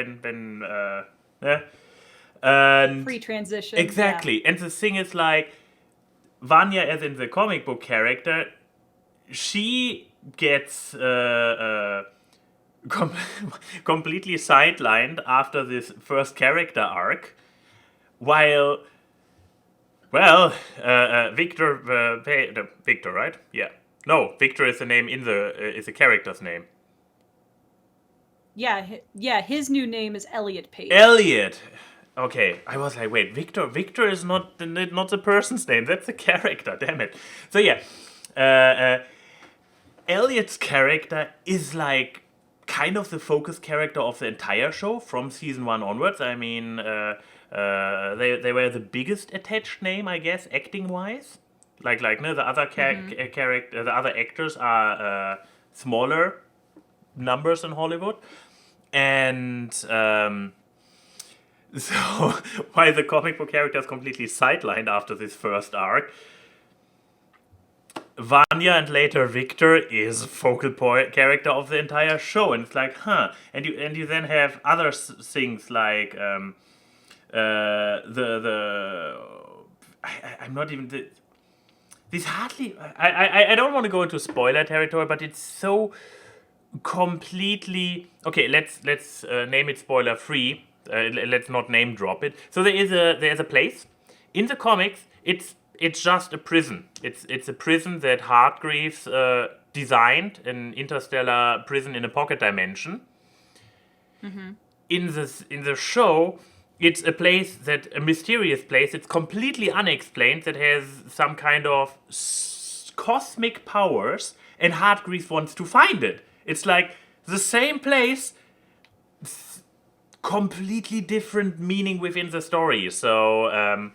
and Free transition. exactly. Yeah. And the thing is, like, Vanya, as in the comic book character, she gets completely sidelined after this first character arc, while, well, Victor, Victor, right? Yeah. No, Victor is the name is the character's name. Yeah, his new name is Elliot Page. Elliot. Okay, I was like, wait, Victor. Victor is not the person's name. That's the character. Damn it. So yeah, Elliot's character is like kind of the focus character of the entire show from season 1 onwards. I mean, they were the biggest attached name, I guess, acting wise. Like no, the other character, the other actors are smaller numbers in Hollywood, and so while the comic book character is completely sidelined after this first arc, Vanya and later Victor is focal point character of the entire show, and it's like, huh? And you then have other things like I'm not even this hardly. I don't want to go into spoiler territory, but it's so completely okay. Let's name it spoiler free. Let's not name drop it. So there's a place in the comics. It's just a prison. It's a prison that Hargreaves designed, an interstellar prison in a pocket dimension. Mm-hmm. In the show, it's a mysterious place. It's completely unexplained, that has some kind of cosmic powers, and Hargreaves wants to find it. It's like the same place, completely different meaning within the story. So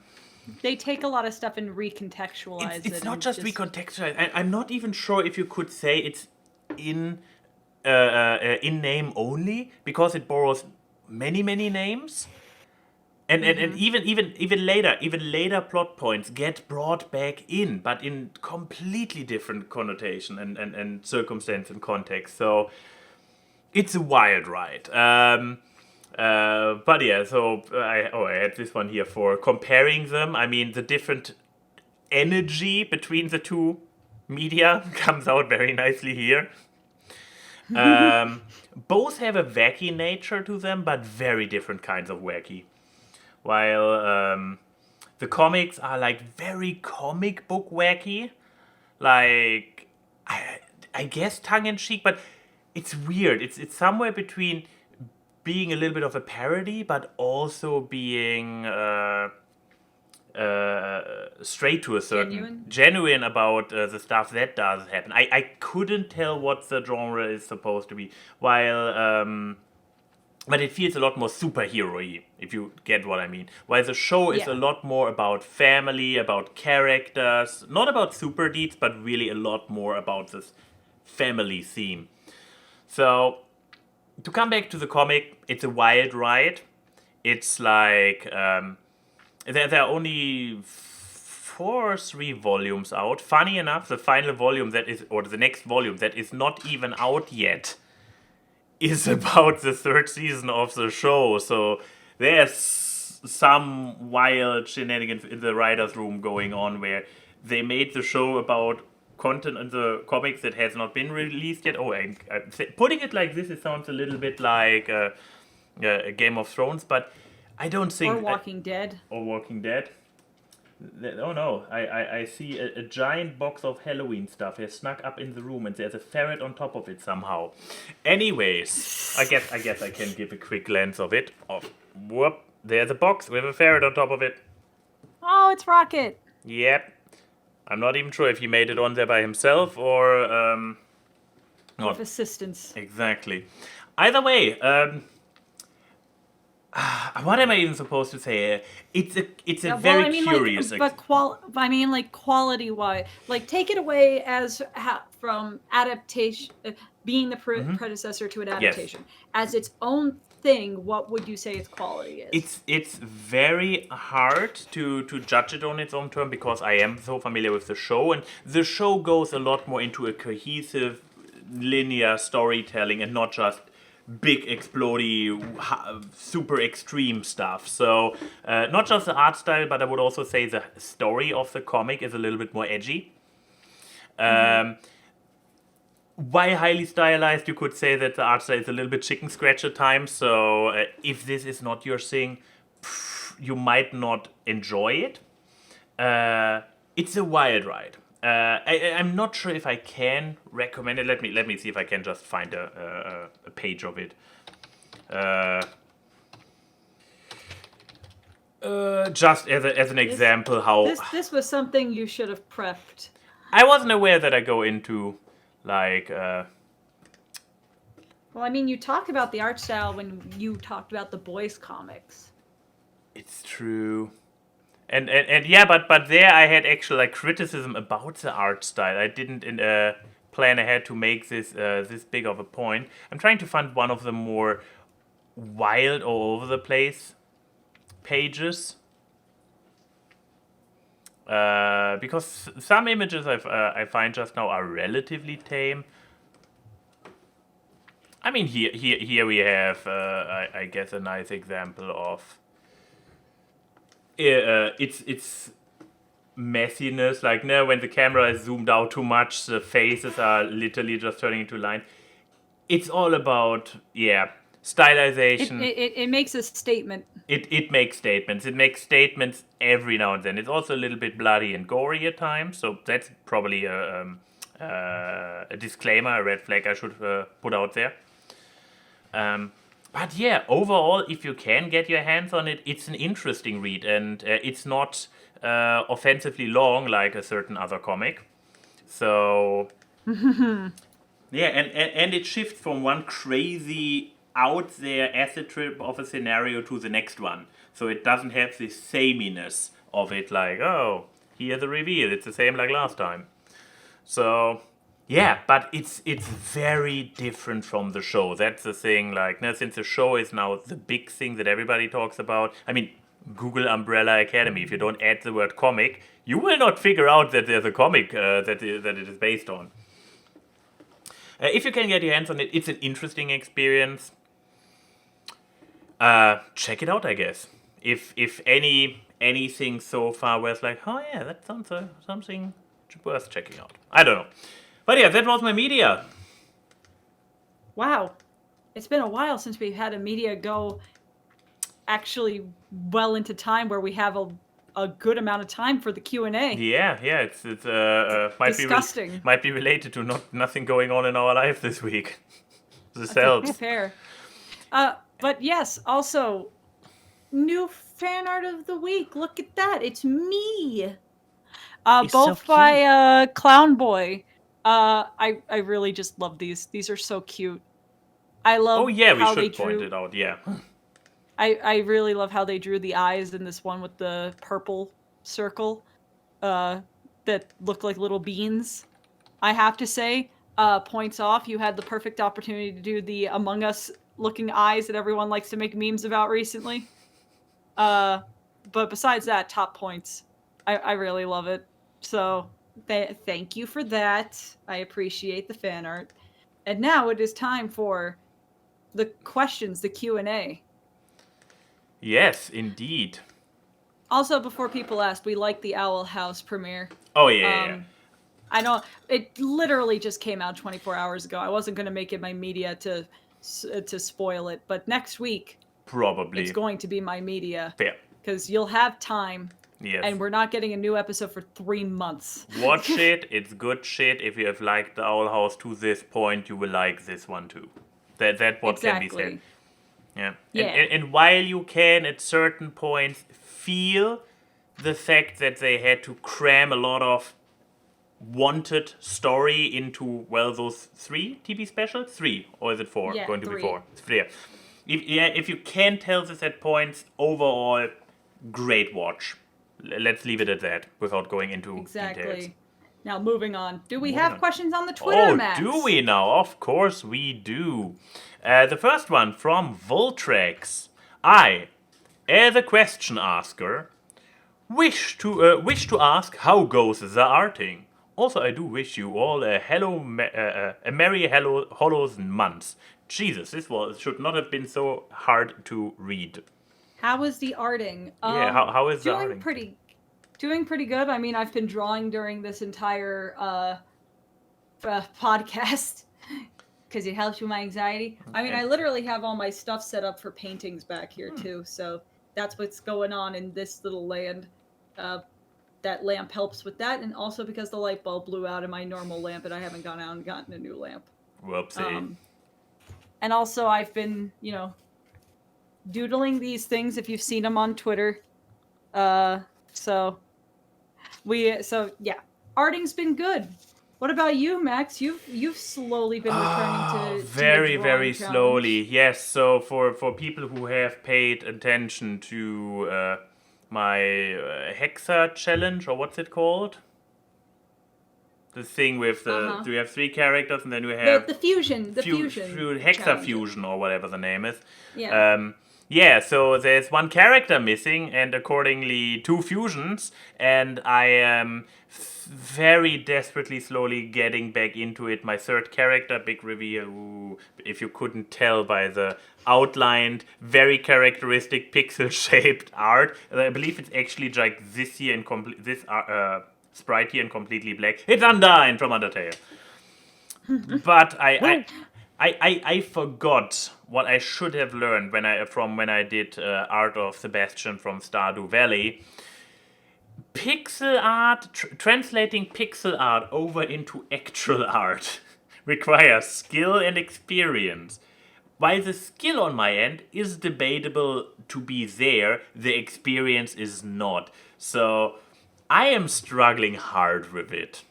they take a lot of stuff and recontextualize it. It's not just recontextualize. I'm not even sure if you could say it's in name only, because it borrows many names, and even later plot points get brought back in, but in completely different connotation and circumstance and context. So it's a wild ride. But yeah, so I had this one here for comparing them. I mean, the different energy between the two media comes out very nicely here. Both have a wacky nature to them, but very different kinds of wacky. While the comics are like very comic book wacky, like I guess tongue-in-cheek, but it's weird. It's somewhere between being a little bit of a parody, but also being straight to a certain genuine about the stuff that does happen. I couldn't tell what the genre is supposed to be, while but it feels a lot more superhero-y, if you get what I mean. While the show is a lot more about family, about characters, not about super deeds, but really a lot more about this family theme. So, to come back to the comic, it's a wild ride. It's like there are only 4 or 3 volumes out. Funny enough, the final volume or the next volume that is not even out yet, is about the 3rd season of the show. So there's some wild shenanigans in the writer's room going on where they made the show about content in the comics that has not been released yet. Oh, putting it like this, it sounds a little bit like a Game of Thrones, but I don't think... Or Walking Dead. Or Walking Dead. Oh no, I see a giant box of Halloween stuff has snuck up in the room and there's a ferret on top of it somehow. Anyways, I guess I can give a quick glance of it. Whoop, there's a box with a ferret on top of it. Oh, it's Rocket. Yep. I'm not even sure if he made it on there by himself or... With assistance. Exactly. Either way, what am I even supposed to say? It's a very curious. Quality wise, like take it away as from adaptation, being the predecessor to an adaptation as its own thing. What would you say its quality is? It's very hard to judge it on its own term because I am so familiar with the show, and the show goes a lot more into a cohesive, linear storytelling and not just big explodey, super extreme stuff. So not just the art style, but I would also say the story of the comic is a little bit more edgy. While highly stylized, you could say that the art style is a little bit chicken scratch at times. So if this is not your thing, you might not enjoy it. It's a wild ride. I'm not sure if I can recommend it. Let me see if I can just find a page of it. Just as an example, how this was something you should have prepped. I wasn't aware that I go into like. Well, I mean, you talked about the art style when you talked about the boys' comics. It's true. And yeah, but there I had actual like criticism about the art style. I didn't plan ahead to make this this big of a point. I'm trying to find one of the more wild, all over the place pages, because some images I find just now are relatively tame. I mean, here we have I guess a nice example of. It's messiness, like when the camera is zoomed out too much, the faces are literally just turning into lines. It's all about stylization. It makes a statement. It makes statements. It makes statements every now and then. It's also a little bit bloody and gory at times, so that's probably a disclaimer, a red flag I should put out there. But yeah, overall, if you can get your hands on it, it's an interesting read, and it's not offensively long like a certain other comic. So yeah, and it shifts from one crazy out there acid trip of a scenario to the next one. So it doesn't have this sameness of it, like, oh, here's the reveal. It's the same like last time. So yeah, but it's very different from the show. That's the thing. Like, since the show is now the big thing that everybody talks about. I mean, Google Umbrella Academy. If you don't add the word comic, you will not figure out that there's a comic that it is based on. If you can get your hands on it, it's an interesting experience. Check it out, I guess. If anything so far where it's like, oh yeah, that sounds something worth checking out. I don't know. But yeah, that was my media. Wow. It's been a while since we've had a media go actually well into time where we have a good amount of time for the Q&A. Yeah, it's might disgusting. Might be related to nothing going on in our life this week. This helps. Fair. But yes, also new fan art of the week. Look at that. It's me. Both so by Clown Boy. I really just love these. These are so cute. I love. Oh yeah, we how should they point drew, it out. Yeah. I really love how they drew the eyes in this one with the purple circle, that look like little beans. I have to say, points off. You had the perfect opportunity to do the Among Us looking eyes that everyone likes to make memes about recently. But besides that, top points. I really love it. So thank you for that. I appreciate the fan art. And now it is time for the questions, the Q&A. Yes, indeed. Also, before people ask, we like the Owl House premiere. Oh, yeah. I know it literally just came out 24 hours ago. I wasn't going to make it my media to spoil it, but next week Probably. it's going to be my media. Fair. Because you'll have time. Yes. And we're not getting a new episode for 3 months. Watch it. It's good shit. If you have liked the Owl House to this point, you will like this one too. That's what Exactly. can be said. Yeah. Yeah. And while you can at certain points feel the fact that they had to cram a lot of wanted story into, well, those 3 TV specials? 3, or is it 4? Yeah, going to 3. be 4. 3. If you can tell this at points, overall, great watch. Let's leave it at that without going into details. Now, moving on. Do we have questions on the Twitter, Max? Do we now? Of course we do. The first one from Voltrex. I, as a question asker, wish to ask how goes the arting. Also, I do wish you all a merry Hollows month. Jesus, this should not have been so hard to read. How is the arting? How is the arting? Doing pretty good. I mean, I've been drawing during this entire podcast because it helps with my anxiety. Okay. I mean, I literally have all my stuff set up for paintings back here too, so that's what's going on in this little land. That lamp helps with that, and also because the light bulb blew out in my normal lamp, and I haven't gone out and gotten a new lamp. Whoopsie. And also, I've been, doodling these things. If you've seen them on Twitter, arting's been good. What about you, Max? You've slowly been returning to very slowly. Yes. So for people who have paid attention to my Hexa challenge, or what's it called? The thing with the you have 3 characters and then you have the fusion, Hexa challenge. fusion or whatever the name is. Yeah. So there's 1 character missing and accordingly 2 fusions, and I am very desperately slowly getting back into it. My 3rd character, big reveal. Ooh, if you couldn't tell by the outlined, very characteristic pixel-shaped art, I believe it's actually like this here in sprite here in completely black. It's Undyne from Undertale. But I forgot what I should have learned when I did Art of Sebastian from Stardew Valley. Pixel art, translating pixel art over into actual art requires skill and experience. While the skill on my end is debatable to be there, the experience is not. So I am struggling hard with it.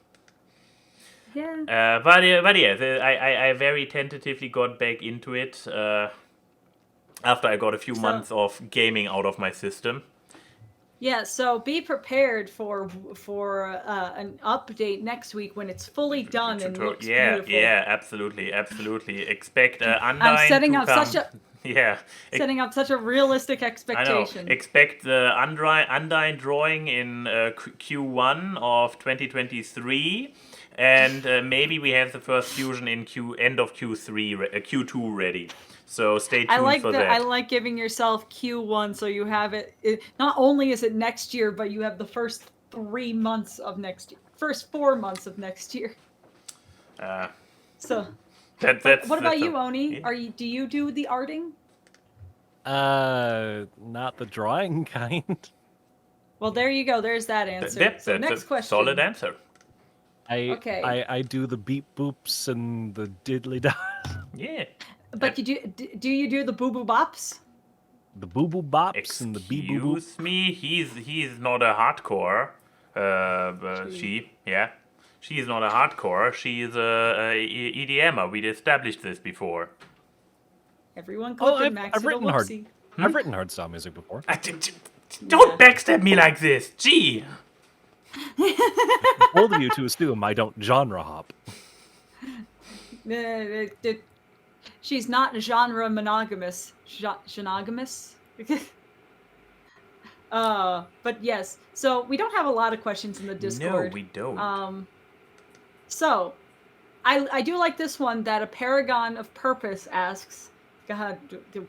Yeah. I very tentatively got back into it after I got a few months of gaming out of my system. Yeah, so be prepared for an update next week when it's fully done and looks beautiful. Yeah, absolutely. Expect Undyne I'm setting to up come. Setting up such a realistic expectation. I know. Expect the Undyne drawing in Q1 of 2023, and maybe we have the first fusion in end of Q2 ready. So stay tuned for that. I like giving yourself Q1 so you have it. Not only is it next year, but you have the first 3 months of next year. First 4 months of next year. What about you, Oni? Do you do the arting? Not the drawing kind. Well, there you go. There's that answer. That's next question. Solid answer. I do the beep boops and the diddly dots. Yeah. But do you do the boo boo bops? The boo boo bops and the bee boo boo. Excuse me, he's not a hardcore. She's not a hardcore. She's a EDMer. We'd established this before. Everyone clip and Max. I've written hardstyle music before. Don't backstab me like this. Gee. Bold of you to assume I don't genre hop. She's not genre monogamous. Monogamous? But yes. So we don't have a lot of questions in the Discord. No, we don't. So I do like this one that a Paragon of Purpose asks. God,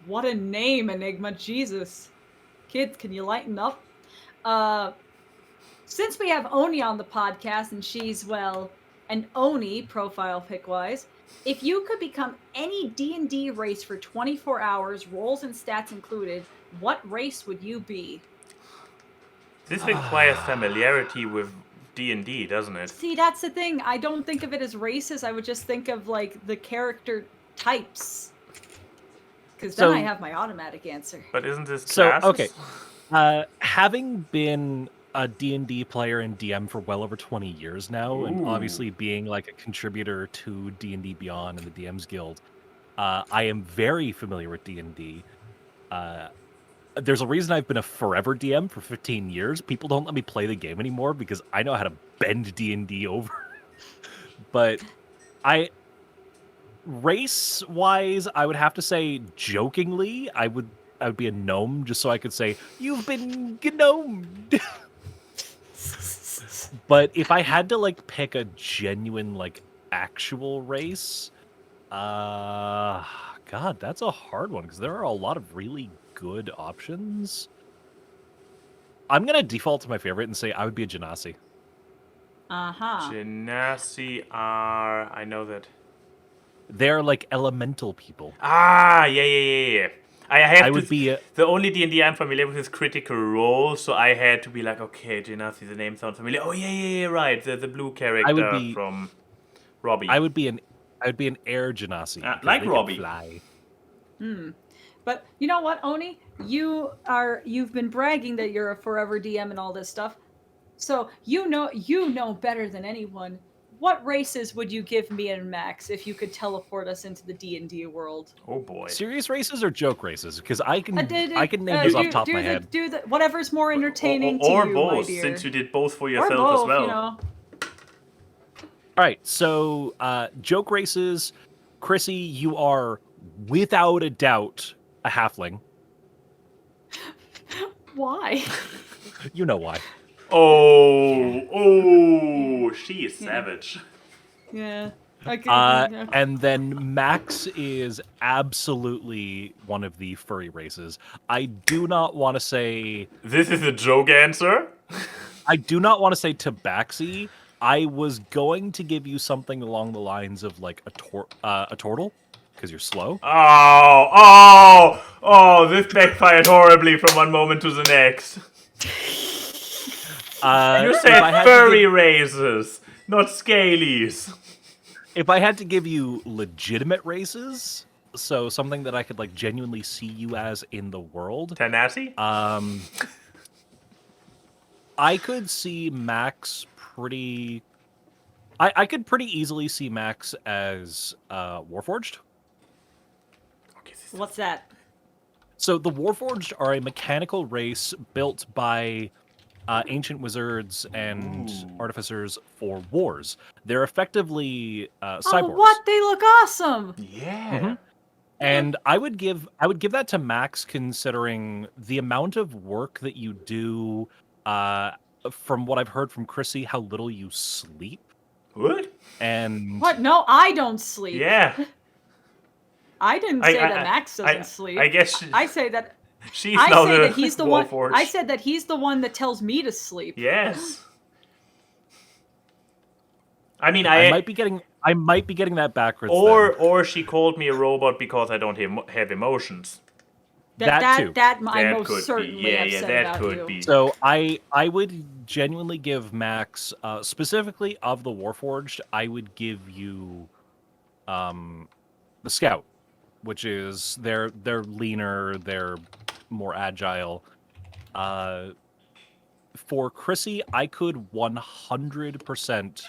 what a name, Enigma. Jesus. Kids, can you lighten up? Since we have Oni on the podcast and she's, well, an Oni profile pic-wise, if you could become any D&D race for 24 hours, roles and stats included, what race would you be? This requires familiarity with D&D, doesn't it? See, that's the thing. I don't think of it as races. I would just think of, like, the character types. Because then I have my automatic answer. But isn't this So, classes? okay. Having been a D&D player and DM for well over 20 years now, and obviously being like a contributor to D&D Beyond and the DM's Guild, I am very familiar with D&D. There's a reason I've been a forever DM for 15 years. People don't let me play the game anymore because I know how to bend D&D over. But race-wise, I would have to say, jokingly, I would be a gnome just so I could say, "You've been gnomed." But if I had to like pick a genuine like actual race, God, that's a hard one because there are a lot of really good options. I'm gonna default to my favorite and say I would be a Genasi. Genasi are... I know that. They're like elemental people. Yeah. I would be the only D&D I'm familiar with is Critical Role, so I had to be like, okay, Genasi, the name sounds familiar. Oh yeah, right, the blue character from Robbie. I would be an air Genasi. Like Robbie. Fly. But you know what, Oni? You've been bragging that you're a forever DM and all this stuff. So you know better than anyone. What races would you give me and Max if you could teleport us into the D&D world? Oh boy. Serious races or joke races? Because I can name these off the top of my head. Do whatever's more entertaining or to you, both, my dear. since you did both for yourself or both, as well. You know. All right, so joke races. Chrissy, you are without a doubt a halfling. Why? You know why. Oh, she is savage. Yeah. Okay. And then Max is absolutely one of the furry races. I do not want to say... This is a joke answer? I do not want to say tabaxi. I was going to give you something along the lines of like a turtle, because you're slow. Oh, this backfired horribly from one moment to the next. You said furry races, not scalies. If I had to give you legitimate races, so something that I could like genuinely see you as in the world. Tanasi? I could see Max pretty... I could pretty easily see Max as Warforged. What's that? So the Warforged are a mechanical race built by ancient wizards and artificers for wars. They're effectively cyborgs. Oh, what? They look awesome! Yeah. Mm-hmm. And I would give that to Max, considering the amount of work that you do. From what I've heard from Chrissy, how little you sleep. What? And what? No, I don't sleep. Yeah. I didn't say that Max doesn't sleep. I guess I say that. She's I now say the that he's the one. Warforged. I said that he's the one that tells me to sleep. Yes. I mean, I might be getting that backwards. Or she called me a robot because I don't have emotions. That I most certainly have said that about could you. be. So I would genuinely give Max, specifically of the Warforged, I would give you the Scout, which is they're leaner, they're more agile. For Chrissy, I could 100%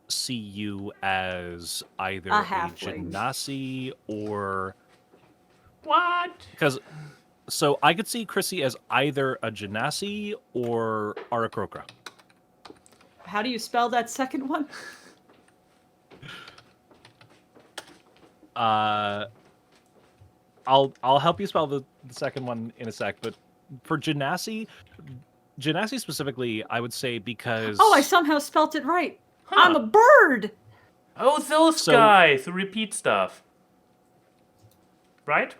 see you as either a Genasi or... What? Because, so I could see Chrissy as either a Genasi or Aarakocra. How do you spell that second one? I'll help you spell the second one in a sec, but for Genasi specifically, I would say because Oh, I somehow spelt it right. Huh. I'm a bird. Oh, those So- guys who repeat stuff. Right?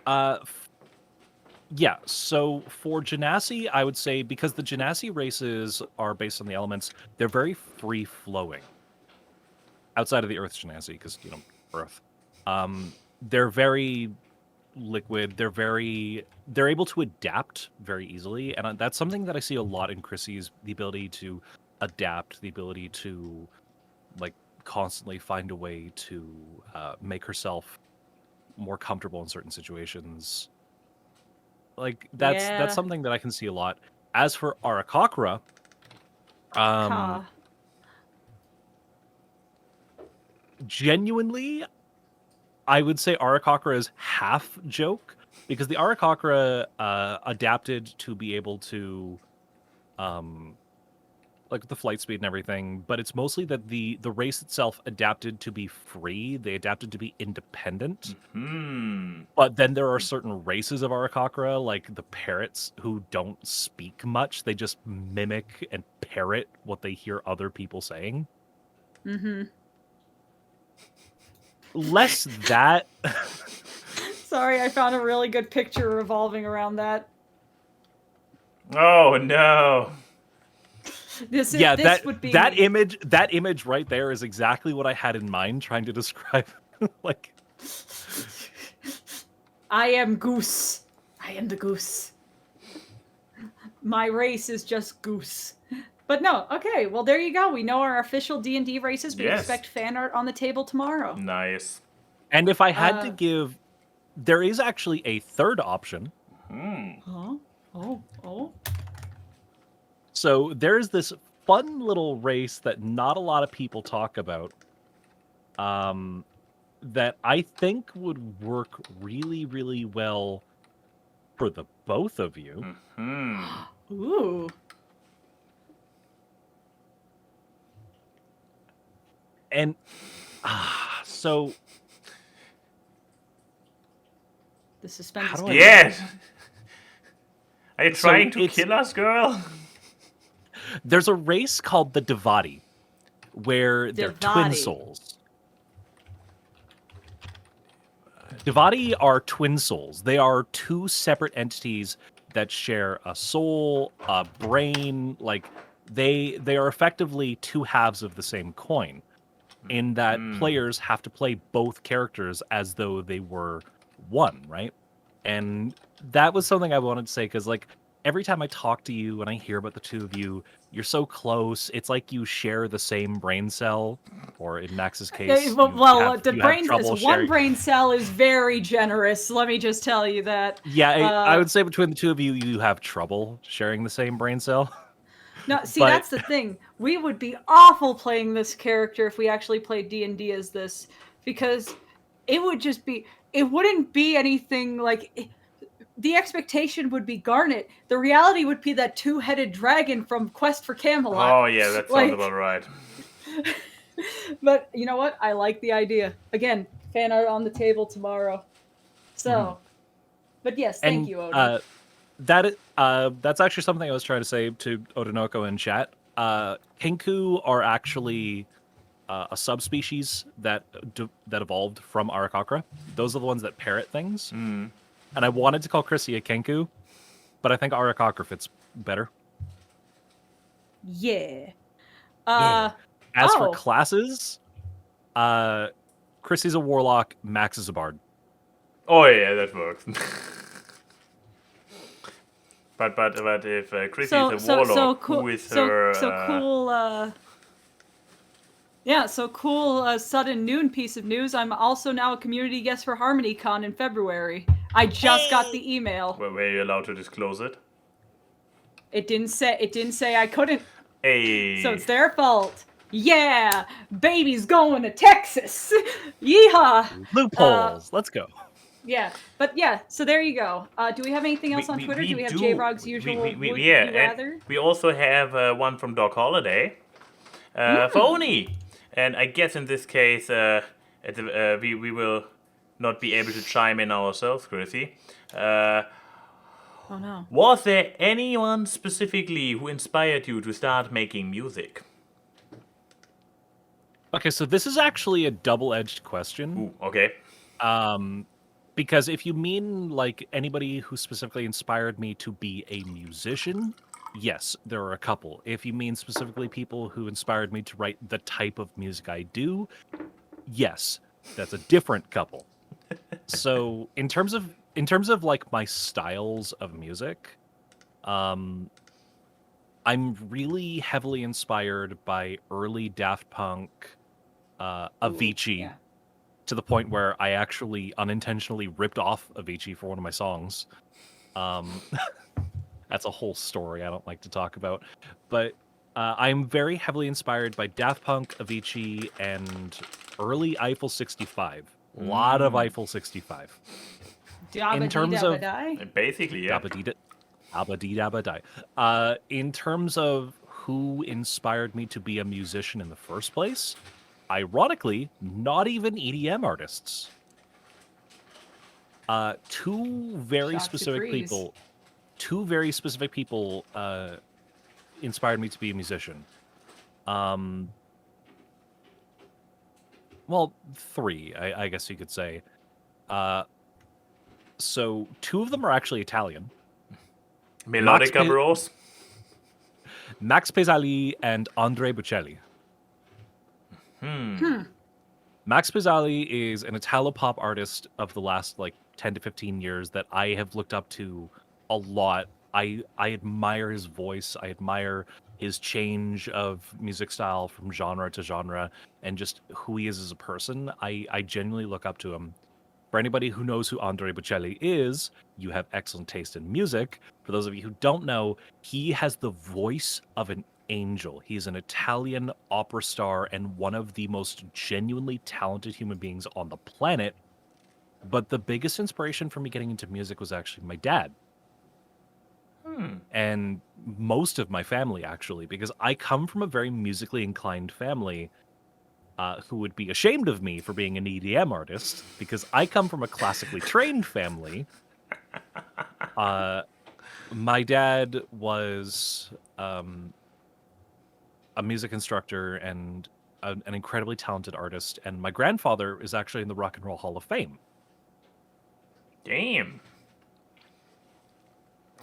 Yeah, so for Genasi, I would say because the Genasi races are based on the elements, they're very free-flowing. Outside of the Earth's Genasi, because, Earth. They're very liquid, they're able to adapt very easily, and that's something that I see a lot in Chrissy's, the ability to adapt, the ability to, like, constantly find a way to make herself more comfortable in certain situations. Like that's something that I can see a lot. As for AWKWARDCast, Ka. genuinely, I would say AWKWARDCast is half joke because the AWKWARDCast adapted to be able to, like the flight speed and everything, but it's mostly that the race itself adapted to be free. They adapted to be independent. But then there are certain races of AWKWARDCast, like the parrots, who don't speak much. They just mimic and parrot what they hear other people saying. Mm-hmm. Less that. Sorry, I found a really good picture revolving around that. Oh no. This would be that image right there is exactly what I had in mind trying to describe. Like, I am Goose. I am the Goose. My race is just Goose. But no, okay, well there you go. We know our official D&D races. We Yes. expect fan art on the table tomorrow. Nice. and if I had to give, there is actually a third option. Huh? Oh. So there's this fun little race that not a lot of people talk about, that I think would work really, really well for the both of you. Ooh. And so The suspense is How do I- Yeah. Are you So trying to it's- kill us, girl? there's a race called the Devati, where they're twin Devati. souls. Devati are twin souls. They are two separate entities that share a soul, a brain. Like they are effectively two halves of the same coin, in that players have to play both characters as though they were one, right? And that was something I wanted to say because, like, every time I talk to you and I hear about the two of you, you're so close. It's like you share the same brain cell, or in Max's case, you have trouble one sharing- brain cell is very generous. Let me just tell you that. Yeah, I would say between the two of you, you have trouble sharing the same brain cell. No, see, But- that's the thing. We would be awful playing this character if we actually played D&D as this, because it would just be. It wouldn't be anything like. The expectation would be Garnet. The reality would be that two-headed dragon from Quest for Camelot. Oh yeah, that sounds Like- about right. But you know what? I like the idea. Again, fan art on the table tomorrow. So, but yes, thank you, Odin. That's actually something I was trying to say to Odinoko in chat. Kinku are actually a subspecies that evolved from AWKWARDCast. Those are the ones that parrot things. And I wanted to call Chrissy a Kenku, but I think AWKWARDCast fits better. Yeah. As for Oh. classes, Chrissy's a warlock, Max is a bard. Oh yeah, that works. but if Chrissy is a warlock, who is her? Cool. Yeah, so cool. Sudden noon piece of news. I'm also now a community guest for HarmonyCon in February. I just got the email. Were you allowed to disclose it? It didn't say I couldn't. Hey. So it's their fault. Yeah, baby's going to Texas. Yeehaw. Loopholes. Let's go. Yeah, but yeah. So there you go. Do we have anything else on Twitter? Do we have J-Rog's usual? Would you rather? And we also have one from Doc Holiday for Oni. And I guess in this case, we will not be able to chime in ourselves, Chrissy. Oh no. Was there anyone specifically who inspired you to start making music? Okay, so this is actually a double-edged question. Ooh, okay. Because if you mean like anybody who specifically inspired me to be a musician, yes, there are a couple. If you mean specifically people who inspired me to write the type of music I do, yes, that's a different couple. So in terms of like my styles of music, I'm really heavily inspired by early Daft Punk, Avicii, Yeah. to the point where I actually unintentionally ripped off Avicii for one of my songs. That's a whole story I don't like to talk about, but I'm very heavily inspired by Daft Punk, Avicii, and early Eiffel 65. A lot of Eiffel 65. In terms of Basically, yeah. Dabba-dee-dabba-die. In terms of who inspired me to be a musician in the first place, ironically, not even EDM artists. Two very specific people inspired me to be a musician. Well, three, I guess you could say. So two of them are actually Italian. Melodica Bros. Max Pezzali and Andre Bocelli. Max Pezzali is an Italo-pop artist of the last 10 to 15 years that I have looked up to a lot. I admire his voice. I admire his change of music style from genre to genre and just who he is as a person. I genuinely look up to him. For anybody who knows who Andre Bocelli is, you have excellent taste in music. For those of you who don't know, he has the voice of an angel. He's an Italian opera star and one of the most genuinely talented human beings on the planet. But the biggest inspiration for me getting into music was actually my dad. And most of my family, actually, because I come from a very musically inclined family who would be ashamed of me for being an EDM artist, because I come from a classically trained family. My dad was a music instructor and an incredibly talented artist, and my grandfather is actually in the Rock and Roll Hall of Fame. Damn.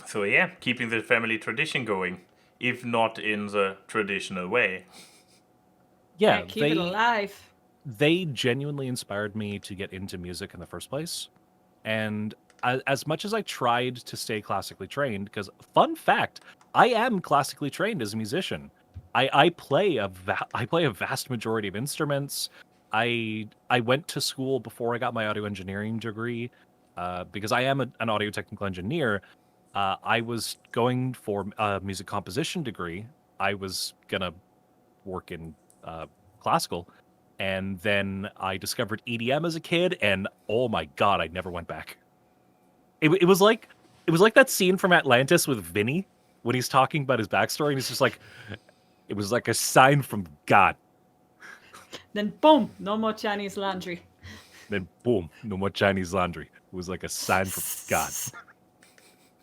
So yeah, keeping the family tradition going, if not in the traditional way. Yeah, keep it alive. They genuinely inspired me to get into music in the first place. And as much as I tried to stay classically trained, because fun fact, I am classically trained as a musician. I play a vast majority of instruments. I went to school before I got my audio engineering degree, because I am an audio technical engineer. I was going for a music composition degree. I was gonna work in classical, and then I discovered EDM as a kid, and oh my god, I never went back. It was like that scene from Atlantis with Vinny when he's talking about his backstory, and he's just like, it was like a sign from God. Then boom, no more Chinese laundry. Then boom, no more Chinese laundry. It was like a sign from God.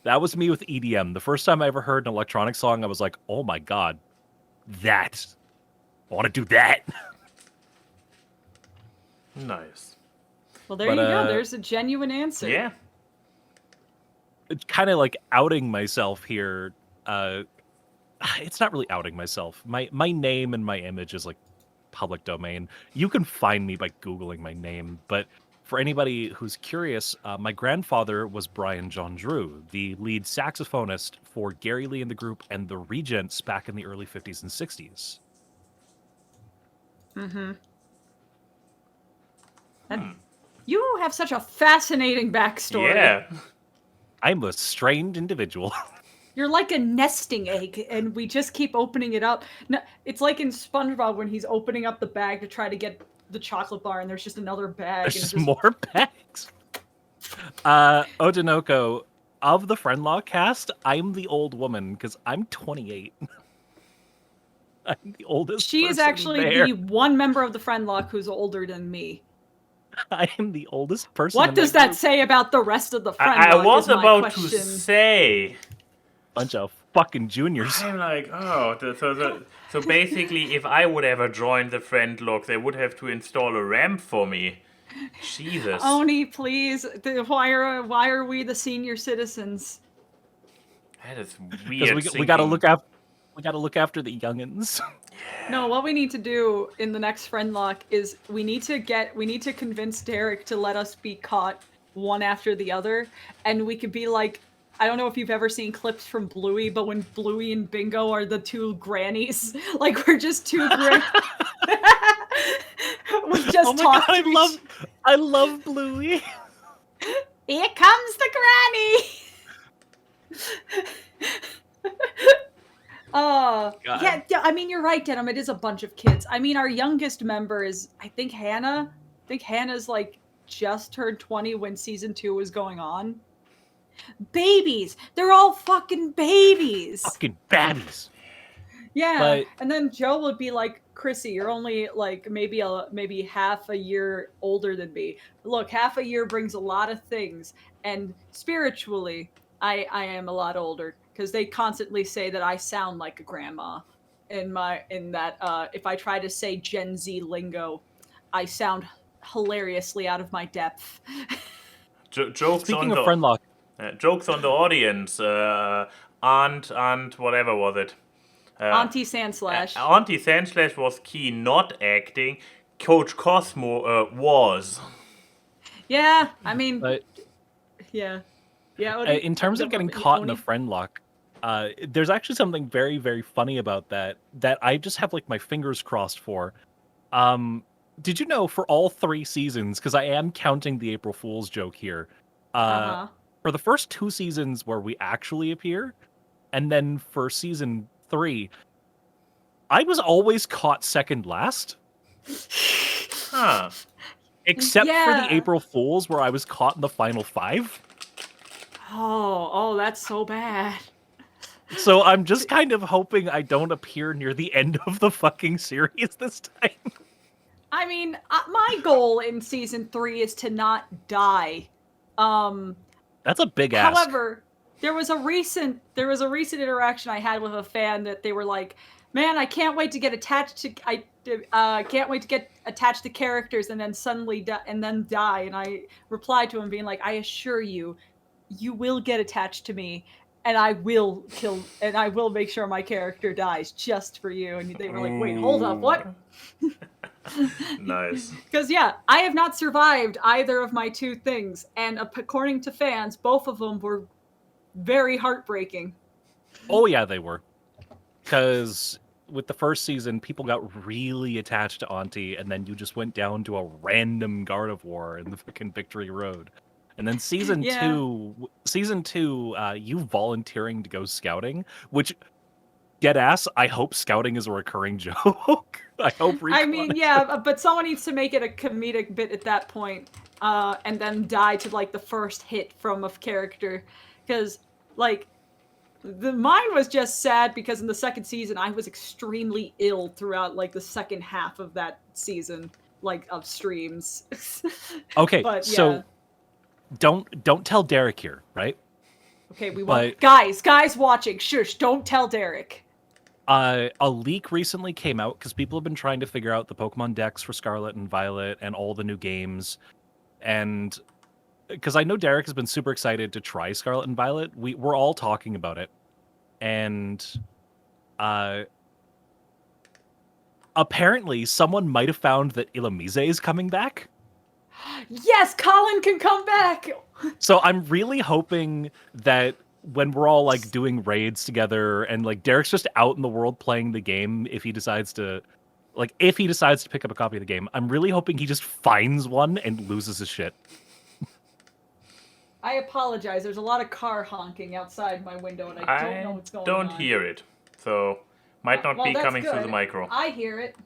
That was me with EDM. The first time I ever heard an electronic song, I was like, oh my god, that. I want to do that. Nice. Well, there you go. There's a genuine answer. Yeah. It's kind of like outing myself here. It's not really outing myself. My name and my image is like public domain. You can find me by Googling my name, but for anybody who's curious, my grandfather was Brian John Drew, the lead saxophonist for Gary Lee and the Group and the Regents back in the early 50s and 60s. And you have such a fascinating backstory. Yeah. I'm a strange individual. You're like a nesting egg, and we just keep opening it up. No, it's like in SpongeBob when he's opening up the bag to try to get the chocolate bar, and there's just another bag. There's just more bags. Odinoko, of the Friendlaw cast, I'm the old woman because I'm 28. I'm the oldest. She is person actually there. the one member of the Friendlock who's older than me. I am the oldest person. What in does my that group. say about the rest of the friend I log, was is my about to question. say. Bunch of fucking juniors. I'm like, so basically, if I would ever join the friend log, they would have to install a ramp for me. Jesus. Oni, please. Why are we the senior citizens? That is Because weird. we gotta look after the youngins. No, what we need to do in the next friend lock is we need to convince Derek to let us be caught one after the other, and we could be like, I don't know if you've ever seen clips from Bluey, but when Bluey and Bingo are the two grannies, like we're just two grannies. We just Oh my talk god, to I love Bluey. Here comes the granny. Yeah, I mean, you're right, Denim. It is a bunch of kids. I mean, our youngest member is, I think, Hannah. I think Hannah's like just turned 20 when season 2 was going on. Babies! They're all fucking babies! Fucking babbies. Yeah, But- and then Joe would be like, Chrissy, you're only like maybe half a year older than me. Look, half a year brings a lot of things, and spiritually, I am a lot older because they constantly say that I sound like a grandma. If I try to say Gen Z lingo, I sound hilariously out of my depth. Jokes Speaking on of friend lock, jokes on the audience. Aunt, whatever was it? Auntie Sandslash. Auntie Sandslash was key, not acting. Coach Cosmo was. Yeah, I mean, but yeah. Yeah. in terms of getting caught in the Oni- friend lock, there's actually something very, very funny about that I just have like my fingers crossed for. Did you know for all 3 seasons, because I am counting the April Fool's joke here, for the first 2 seasons where we actually appear, and then for season 3, I was always caught second last. Huh. Except for Yeah. the April Fools where I was caught in the final 5. Oh, that's so bad. So I'm just kind of hoping I don't appear near the end of the fucking series this time. I mean, my goal in season 3 is to not die. That's a big ask. However, there was a recent interaction I had with a fan that they were like, "Man, I can't wait to get attached to can't wait to get attached to characters and then suddenly die." And I replied to him being like, "I assure you, you will get attached to me, and I will make sure my character dies just for you." And they were like, "Wait, hold up, what?" Nice. Because yeah, I have not survived either of my 2 things, and according to fans, both of them were very heartbreaking. Oh yeah, they were. Because with the first season, people got really attached to Auntie, and then you just went down to a random Gardevoir in the fucking Victory Road. And then season two, you volunteering to go scouting, which, dead ass, I hope scouting is a recurring joke. I hope. I mean, yeah, but someone needs to make it a comedic bit at that point, and then die to like the first hit from a character, because like mine was just sad because in the second season I was extremely ill throughout like the second half of that season, like of streams. Okay, but, yeah. so don't tell Derek here, right? Okay, we won't. Guys watching, shush! Don't tell Derek. A leak recently came out because people have been trying to figure out the Pokemon decks for Scarlet and Violet and all the new games, and because I know Derek has been super excited to try Scarlet and Violet, we're all talking about it, and apparently someone might have found that Illumise is coming back. Yes, Colin can come back. So I'm really hoping that when we're all like doing raids together and like Derek's just out in the world playing the game, if he decides to pick up a copy of the game, I'm really hoping he just finds one and loses his shit. I apologize. There's a lot of car honking outside my window, and I don't know what's going on. I don't hear it, so might not be that's coming good. through the micro. I hear it.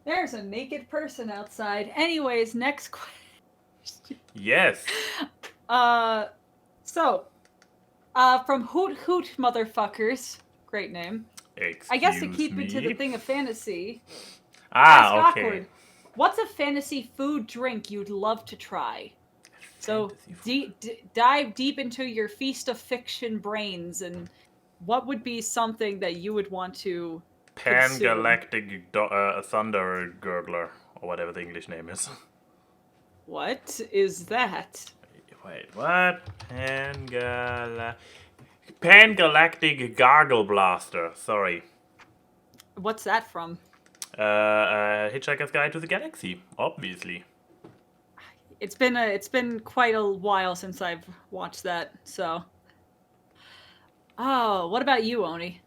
There's a naked person outside. Anyways, next question. Yes. So, from Hoot Hoot Motherfuckers, great name. Excuse I guess to keep me. it to the thing of fantasy. Ah, Ask okay. Awkward. What's a fantasy food drink you'd love to try? So Fantasy food. dive deep into your feast of fiction brains, and what would be something that you would want to consume? Pan-galactic thunder gurgler, or whatever the English name is. What is that? Wait, what? Pan-galactic gargle blaster. Sorry. What's that from? Hitchhiker's Guide to the Galaxy, obviously. It's been quite a while since I've watched that, so. Oh, what about you, Oni?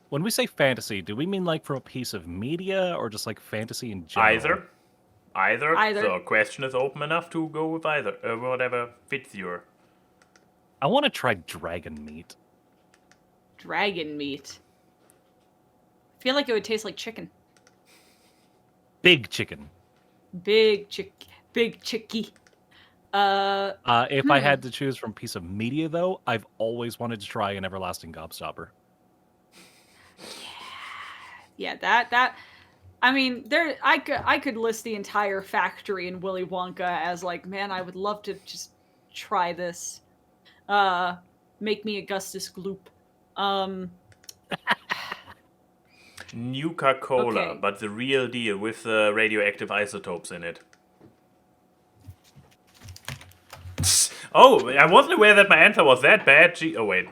When we say fantasy, do we mean like from a piece of media or just like fantasy in general? Either. Either. So question is open enough to go with either. Whatever fits your. I want to try dragon meat. Dragon meat. I feel like it would taste like chicken. Big chicken. Big chickie. If I had to choose from piece of media, though, I've always wanted to try an everlasting gobstopper. Yeah, that. I mean, I could list the entire factory in Willy Wonka as like, man, I would love to just try this. Make me Augustus Gloop. Nuka-Cola, Okay. but the real deal with the radioactive isotopes in it. Oh, I wasn't aware that my answer was that bad. Oh, wait.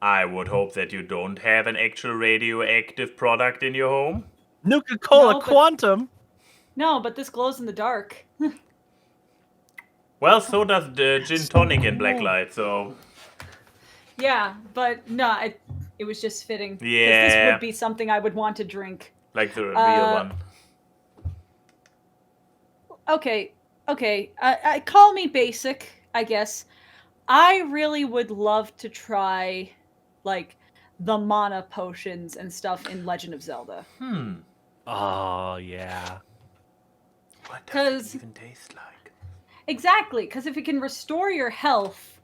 I would hope that you don't have an actual radioactive product in your home. Nuka-Cola No, but- Quantum! No, but this glows in the dark. Well, so does the gin tonic in Blacklight, so... Yeah, but no, it was just fitting. 'Cause Yeah. this would be something I would want to drink. Like the real one. Okay. Call me basic, I guess. I really would love to try, like, the mana potions and stuff in Legend of Zelda. Oh, yeah. What does 'Cause- it even taste like? Exactly, because if it can restore your health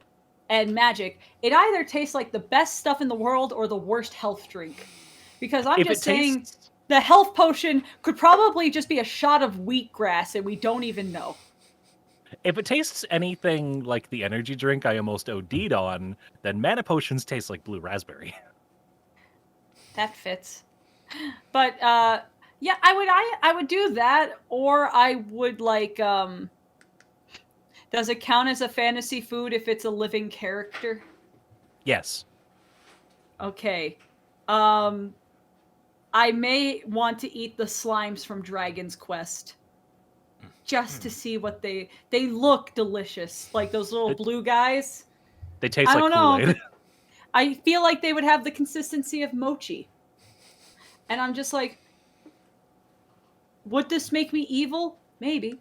and magic, it either tastes like the best stuff in the world or the worst health drink. Because I'm If just it saying, tastes... the health potion could probably just be a shot of wheatgrass and we don't even know. If it tastes anything like the energy drink I almost OD'd on, then mana potions taste like blue raspberry. That fits. But yeah, I would do that, or I would like does it count as a fantasy food if it's a living character? Yes. Okay. I may want to eat the slimes from Dragon's Quest. Just to see what they look delicious. Like those little blue guys. They taste I like don't know. Kool-Aid. I feel like they would have the consistency of mochi. And I'm just like, would this make me evil? Maybe.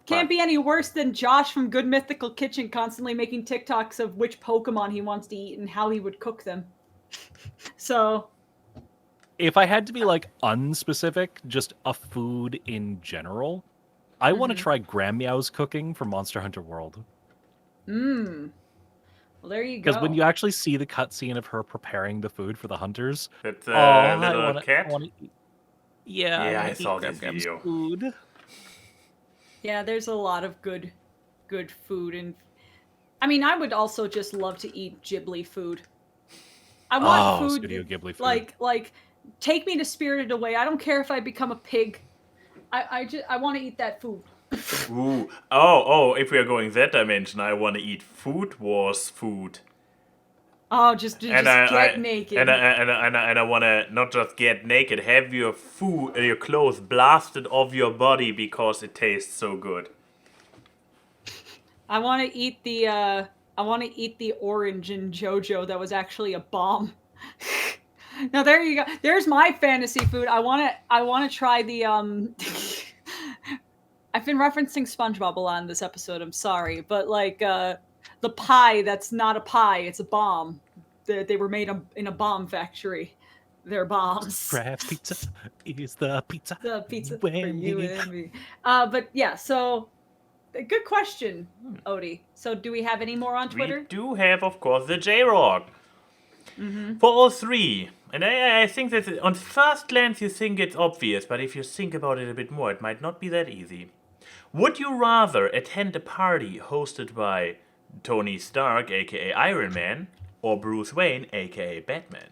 Can't be any worse than Josh from Good Mythical Kitchen constantly making TikToks of which Pokemon he wants to eat and how he would cook them. So, If I had to be like unspecific, just a food in general, I want to try Grandmeow's cooking from Monster Hunter World. well, there you go. Because when you actually see the cutscene of her preparing the food for the hunters, That's I a little wanna- cat? I wanna eat- yeah, Yeah, I wanna eat saw this Grandmeow's video. Food. Yeah, there's a lot of good food, and I mean, I would also just love to eat Ghibli food. I want food, Studio Ghibli food. like take me to Spirited Away. I don't care if I become a pig. I want to eat that food. Ooh. Oh, if we are going that dimension, I want to eat Food Wars food. Oh, just get naked. And I want to not just get naked, have your food, your clothes blasted off your body because it tastes so good. I want to eat the orange in JoJo that was actually a bomb. Now there you go. There's my fantasy food. I want to try the I've been referencing SpongeBob a lot in this episode. I'm sorry, but like the pie that's not a pie, it's a bomb. They were made in a bomb factory. They're bombs. Crab pizza is the pizza. The pizza for you Wendy. and me. But yeah, so Good question, Odie. So do we have any more on Twitter? We do have, of course, the J-Rock. Mm-hmm. For all three. And I think that on first glance you think it's obvious, but if you think about it a bit more, it might not be that easy. Would you rather attend a party hosted by Tony Stark, aka Iron Man, or Bruce Wayne, aka Batman?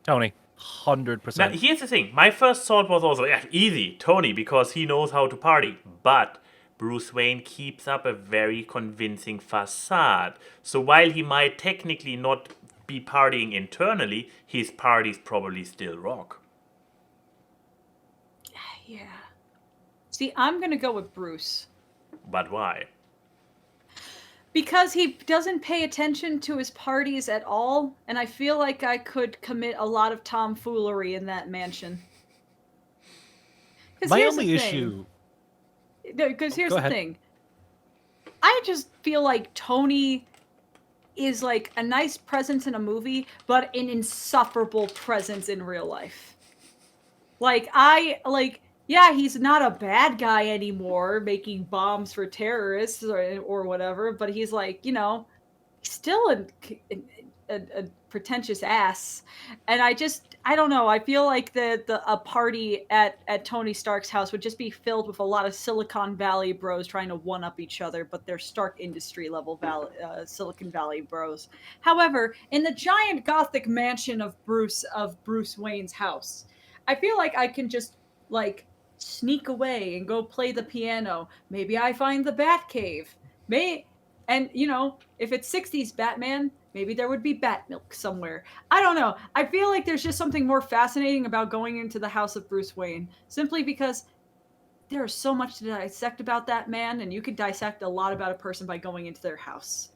Tony, Now, 100%. here's the thing. My first thought was also, easy, Tony, because he knows how to party. But Bruce Wayne keeps up a very convincing facade. So while he might technically not be partying internally, his parties probably still rock. Yeah. See, I'm gonna go with Bruce. But why? Because he doesn't pay attention to his parties at all, and I feel like I could commit a lot of tomfoolery in that mansion. My only issue... Because here's Go the ahead. thing. I just feel like Tony is like a nice presence in a movie, but an insufferable presence in real life. Yeah, he's not a bad guy anymore, making bombs for terrorists or whatever, but he's like, he's still a pretentious ass. And I don't know, I feel like a party at Tony Stark's house would just be filled with a lot of Silicon Valley bros trying to one-up each other, but they're Stark Industry level Silicon Valley bros. However, in the giant Gothic mansion of Bruce Wayne's house, I feel like I can just, sneak away and go play the piano. Maybe I find the Batcave. And, if it's 60s Batman, maybe there would be bat milk somewhere. I don't know. I feel like there's just something more fascinating about going into the house of Bruce Wayne, simply because there's so much to dissect about that man, and you could dissect a lot about a person by going into their house.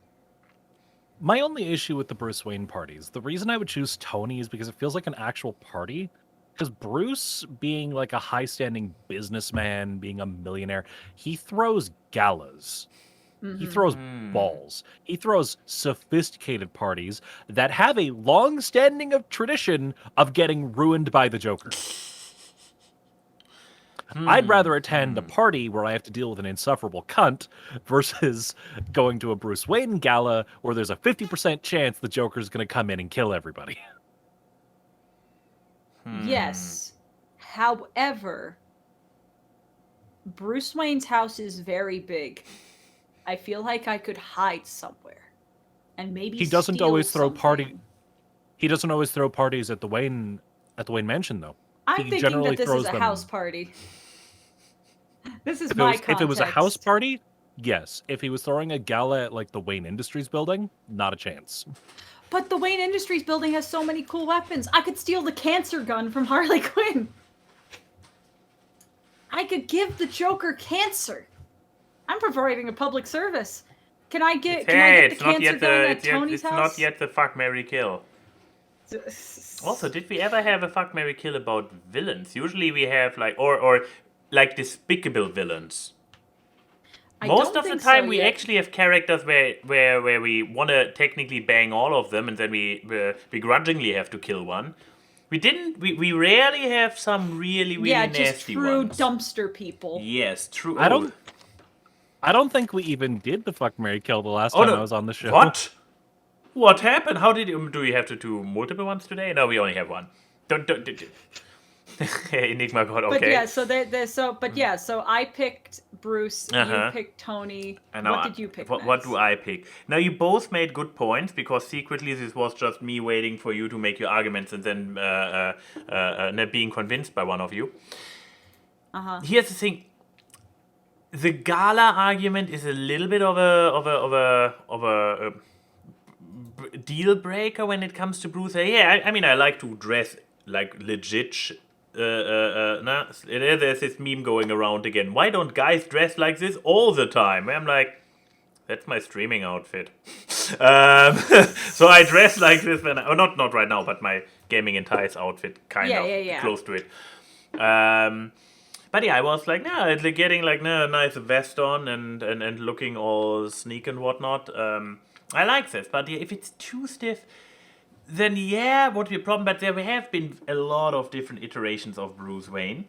My only issue with the Bruce Wayne parties, the reason I would choose Tony is because it feels like an actual party. Because Bruce, being like a high-standing businessman, being a millionaire, he throws galas. Mm-hmm. He throws balls. He throws sophisticated parties that have a long-standing tradition of getting ruined by the Joker. I'd rather attend a party where I have to deal with an insufferable cunt versus going to a Bruce Wayne gala where there's a 50% chance the Joker's going to come in and kill everybody. Yes. However, Bruce Wayne's house is very big. I feel like I could hide somewhere, and maybe He doesn't steal always throw something. He doesn't always throw parties at the Wayne Mansion, though. I'm He thinking generally that this throws is a them- house party. This is If my it was a house context. party, yes. If he was throwing a gala at like the Wayne Industries building, not a chance. But the Wayne Industries building has so many cool weapons. I could steal the cancer gun from Harley Quinn. I could give the Joker cancer. I'm providing a public service. Can I get the cancer gun at Tony's house? It's not yet the fuck, marry, kill. Also, did we ever have a fuck, marry, kill about villains? Usually we have or despicable villains. Most of the time, we actually have characters where we want to technically bang all of them, and then we begrudgingly have to kill one. We rarely have some really nasty just true ones. dumpster people. Yes, true. I don't think we even did the fuck, marry, kill the last time I was on the show. What? What happened? How did do we have to do multiple ones today? No, we only have one. Don't. Enigma God, okay. But yeah, so I picked Bruce, you picked Tony. What did you pick? What do I pick? Now, you both made good points, because secretly this was just me waiting for you to make your arguments and then being convinced by one of you. Here's the thing. The gala argument is a little bit of a deal breaker when it comes to Bruce. Yeah, I mean, I like to dress like legit. There's this meme going around again. Why don't guys dress like this all the time? I'm like, that's my streaming outfit. So I dress like this when not right now, but my gaming and ties outfit kind of close to it. But yeah, I was like, getting like a nice vest on and looking all sneak and whatnot. I like this, but if it's too stiff, then won't be a problem. But there have been a lot of different iterations of Bruce Wayne.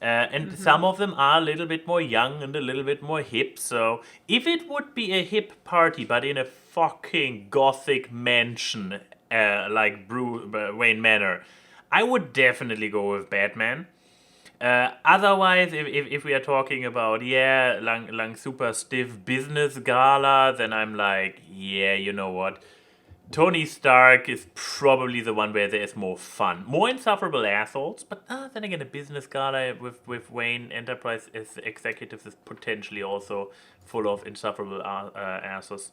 And some of them are a little bit more young and a little bit more hip. So if it would be a hip party, but in a fucking gothic mansion like Wayne Manor, I would definitely go with Batman. Otherwise, if we are talking about, lang super stiff business gala, then I'm like, yeah, you know what? Tony Stark is probably the one where there is more fun. More insufferable assholes, but then again, a business gala with Wayne Enterprise as executives is potentially also full of insufferable assholes.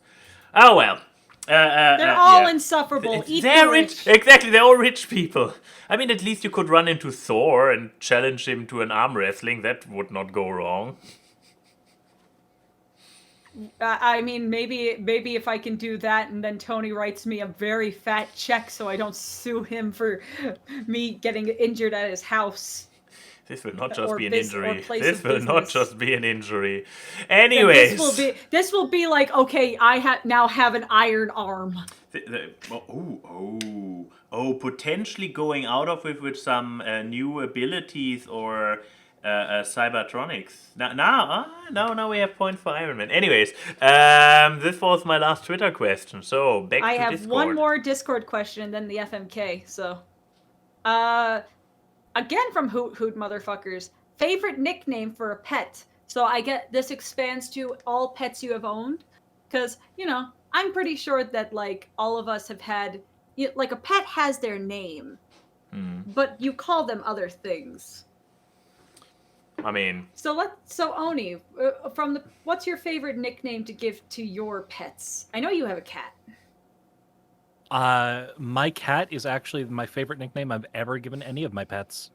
Oh well. They're all insufferable. They're rich. Exactly, they're all rich people. I mean, at least you could run into Thor and challenge him to an arm wrestling. That would not go wrong. I mean, maybe if I can do that, and then Tony writes me a very fat check so I don't sue him for me getting injured at his house. This will not just be an injury. This will not just be an injury. Anyways, this will be like, okay, I now have an iron arm. Potentially going out of it with some new abilities or Cybertronics. Now we have points for Iron Man. Anyways, this was my last Twitter question. So back to Discord. I have one more Discord question and then the FMK. So, again from Hoot motherfuckers. Favorite nickname for a pet? So I get this expands to all pets you have owned, because I'm pretty sure that like all of us have had like a pet has their name, but you call them other things. I mean, so Oni, what's your favorite nickname to give to your pets? I know you have a cat. My cat is actually my favorite nickname I've ever given any of my pets.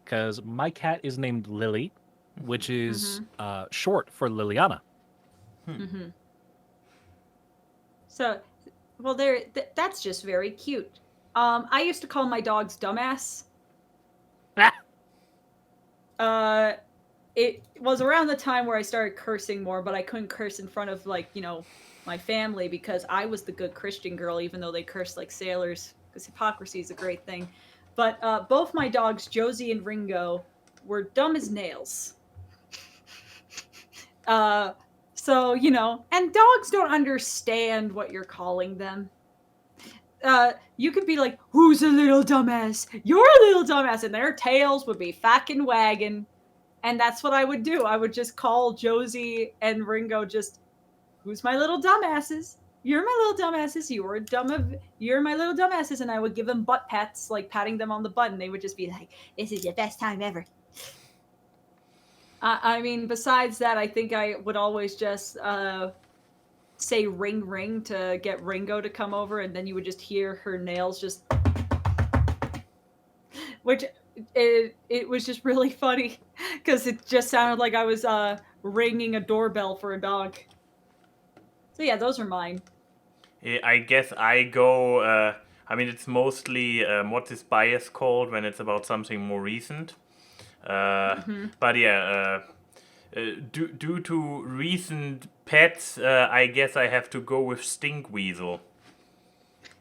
Because my cat is named Lily, which is short for Liliana. So, well, that's just very cute. I used to call my dogs dumbass. It was around the time where I started cursing more, but I couldn't curse in front of my family because I was the good Christian girl, even though they cursed like sailors, because hypocrisy is a great thing. But both my dogs, Josie and Ringo, were dumb as nails. So, and dogs don't understand what you're calling them. You could be like, who's a little dumbass? You're a little dumbass. And their tails would be fucking wagging. And that's what I would do. I would just call Josie and Ringo just, who's my little dumbasses? You're my little dumbasses. You're my little dumbasses. And I would give them butt pats, like patting them on the butt. And they would just be like, this is the best time ever. I mean, besides that, I think I would always just say ring ring to get Ringo to come over, and then you would just hear her nails just, which it was just really funny because it just sounded like I was ringing a doorbell for a dog. So yeah, those are mine. I guess I go. I mean, it's mostly what's this bias called when it's about something more recent. But yeah, due to recent pets, I guess I have to go with Stinkweasel.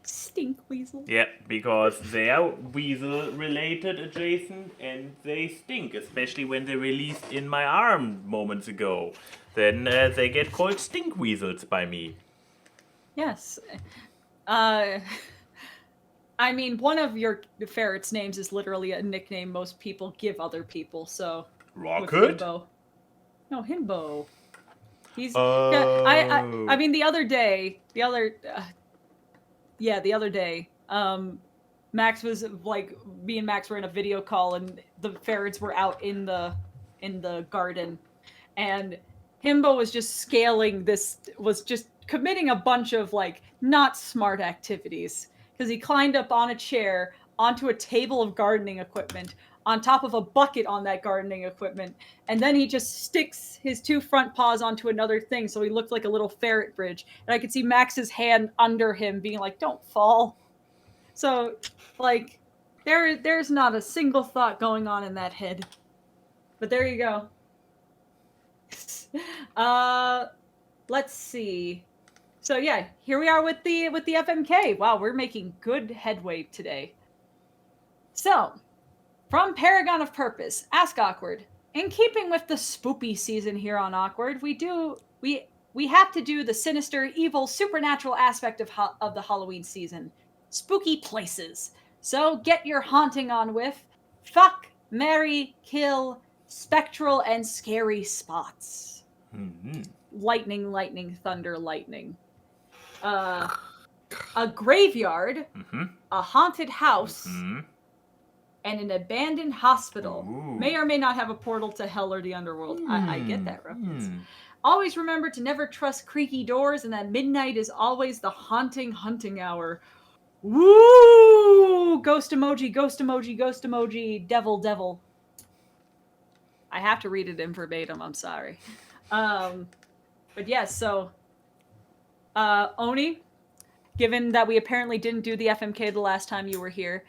Stinkweasel? Yeah, because they are weasel-related adjacent, and they stink, especially when they released in my arm moments ago. Then they get called Stinkweasels by me. Yes. I mean, one of your ferret's names is literally a nickname most people give other people, so... Rocket? Himbo. No, Himbo. He's... I mean, the other day, Max was, like, me and Max were in a video call, and the ferrets were out in the garden, and Himbo was just committing a bunch of, like, not smart activities. Because he climbed up on a chair, onto a table of gardening equipment, on top of a bucket on that gardening equipment, and then he just sticks his two front paws onto another thing, so he looked like a little ferret bridge. And I could see Max's hand under him being like, don't fall. So, like, there's not a single thought going on in that head. But there you go. Let's see. So yeah, here we are with the FMK. Wow, we're making good headway today. So, From Paragon of Purpose, ask Awkward. In keeping with the spoopy season here on Awkward, we have to do the sinister, evil, supernatural aspect of the Halloween season. Spooky places. So get your haunting on with fuck, marry, kill, spectral and scary spots. Mm-hmm. Lightning, lightning, thunder, lightning. A graveyard, Mm-hmm. a haunted house, Mm-hmm. and an abandoned hospital. Ooh. May or may not have a portal to hell or the underworld. I get that reference. Mm. Always remember to never trust creaky doors, and that midnight is always the haunting hunting hour. Woo! Ghost emoji, ghost emoji, ghost emoji, devil, devil. I have to read it in verbatim, I'm sorry. But yes, so Oni, given that we apparently didn't do the FMK the last time you were here,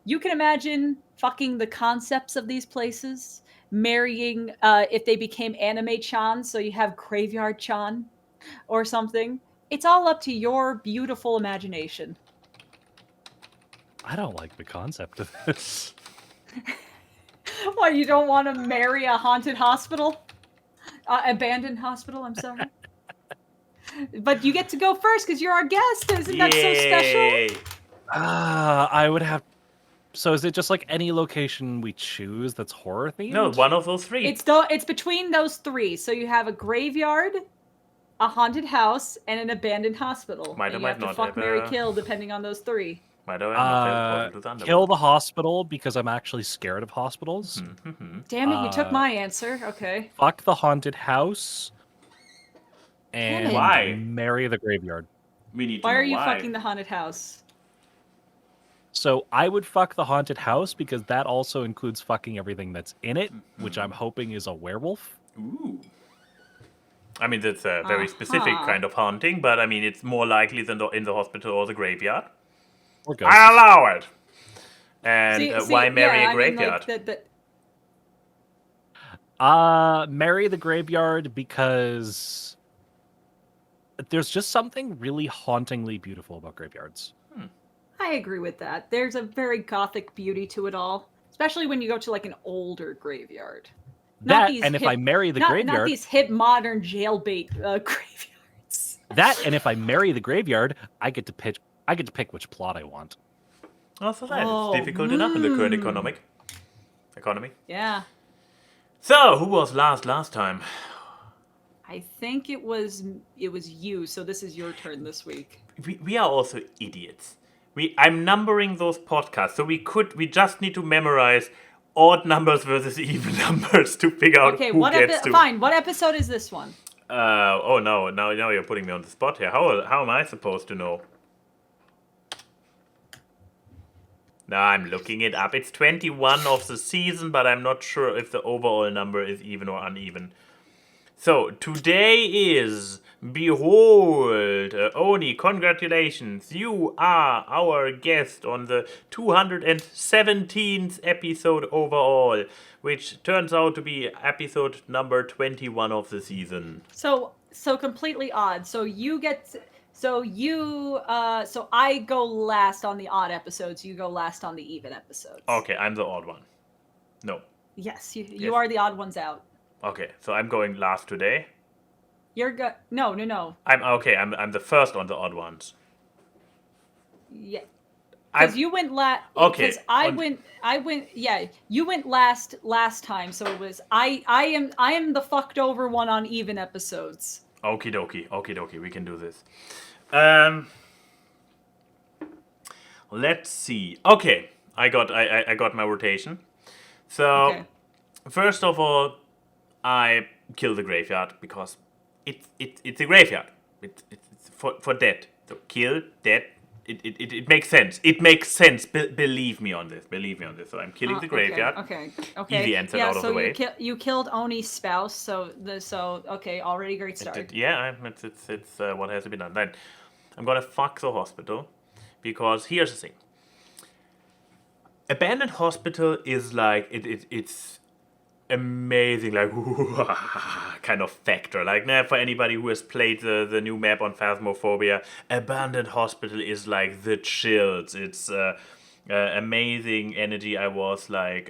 you can imagine fucking the concepts of these places, marrying if they became anime-chan, so you have graveyard-chan or something. It's all up to your beautiful imagination. I don't like the concept of this. Why, you don't want to marry a haunted hospital? Abandoned hospital, I'm sorry. But you get to go first because you're our guest. Isn't that so special? I would have. So is it just like any location we choose that's horror themed? No, one of those three. It's between those three. So you have a graveyard, a haunted house, and an abandoned hospital. Might or and you might have to not fuck, have marry, a- kill, depending on those three. Might have not have a portal to the underworld. Kill the hospital because I'm actually scared of hospitals. Mm-hmm. Damn it, you took my answer. Okay. Fuck the haunted house. Damn And it. Why? marry the graveyard. We need to Why know are you why. fucking the haunted house? So I would fuck the haunted house because that also includes fucking everything that's in it, which I'm hoping is a werewolf. Ooh. I mean, that's a very specific Uh-huh. kind of haunting, but I mean, it's more likely than in the hospital or the graveyard. Or ghosts. I allow it. And See, why marry yeah, a I mean, graveyard? like, Marry the graveyard because there's just something really hauntingly beautiful about graveyards. I agree with that. There's a very gothic beauty to it all, especially when you go to like an older graveyard. Not That, these and if hip- I marry the not graveyard, these hip modern jailbait graveyards. that, and if I marry the graveyard, I get to pick which plot I want. Also, that Oh, is difficult enough in the current economy. Yeah, So, who was last time? I think it was you. So this is your turn this week. We are also idiots. I'm numbering those podcasts, so we just need to memorize odd numbers versus even numbers to figure out Okay, who gets to. fine. What episode is this one? Oh no! Now you're putting me on the spot here. How am I supposed to know? No, I'm looking it up. It's 21 of the season, but I'm not sure if the overall number is even or uneven. So, today is, behold, Oni, congratulations, you are our guest on the 217th episode overall, which turns out to be episode number 21 of the season. So completely odd. So I go last on the odd episodes. You go last on the even episodes. Okay, I'm the odd one. No. Yes, you Yes. are the odd ones out. Okay, so I'm going last today. You're no. I'm the first on the odd ones. Yeah. I'm- Because you went last. Okay, Because I on- went. Yeah, you went last time. So it was I am the fucked over one on even episodes. Okie dokie, we can do this. Let's see. Okay, I got my rotation. So Okay. first of all, I kill the graveyard because it's a graveyard. It's for dead. So kill dead. It makes sense. It makes sense. Believe me on this. So I'm killing the graveyard. Okay. Easy answer yeah, out of so the way. you killed Oni's spouse. So okay, already great start. It's what has to be done. Then I'm gonna fuck the hospital because here's the thing. Abandoned hospital is like it's amazing, like kind of factor. Like for anybody who has played the new map on Phasmophobia, Abandoned Hospital is like the chills. It's amazing energy. I was like,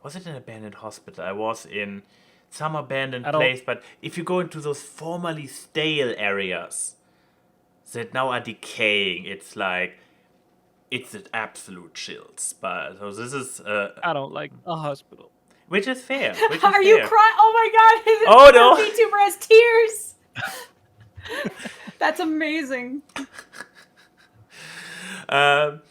was it an abandoned hospital? I was in some abandoned place, but if you go into those formerly stale areas that now are decaying, it's like, it's an absolute chills. But so this is I don't like a hospital. which is fair. Are you crying? Oh my god! Oh, no. VTuber has tears. That's amazing. But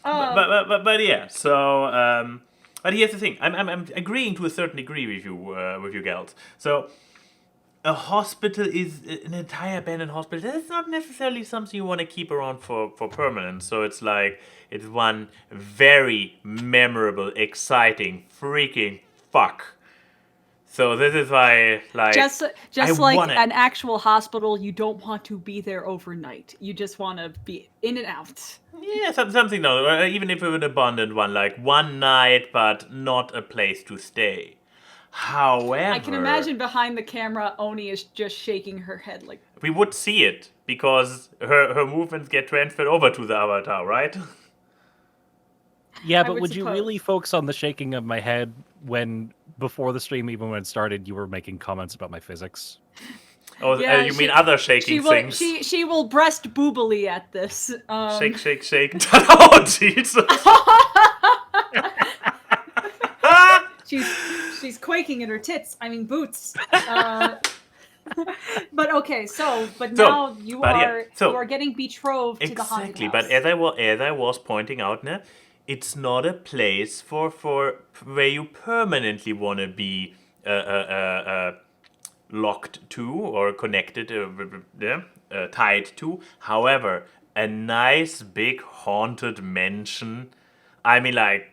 yeah. So but here's the thing. I'm agreeing to a certain degree with you gals. So a hospital is an entire abandoned hospital. That's not necessarily something you want to keep around for permanent. So it's like it's one very memorable, exciting, freaking fuck. So this is why, like, Just I like wanna- an actual hospital, you don't want to be there overnight. You just want to be in and out. Yeah, something no, even if it's an abandoned one, like one night, but not a place to stay. However, I can imagine behind the camera, Oni is just shaking her head like. we would see it because her movements get transferred over to the avatar, right? Yeah, I but would would you suppose. really focus on the shaking of my head when, before the stream even when it started, you were making comments about my physics? Oh, Yeah, you mean other shaking things? She will breast boobily at this. Shake, shake, shake. Oh, Jesus. She's quaking in her tits. I mean boots. But okay, but now you are getting betrothed to the haunted Exactly, house. but as I was pointing out, ne, it's not a place for where you permanently want to be locked to or connected, tied to. However, a nice big haunted mansion. I mean, like,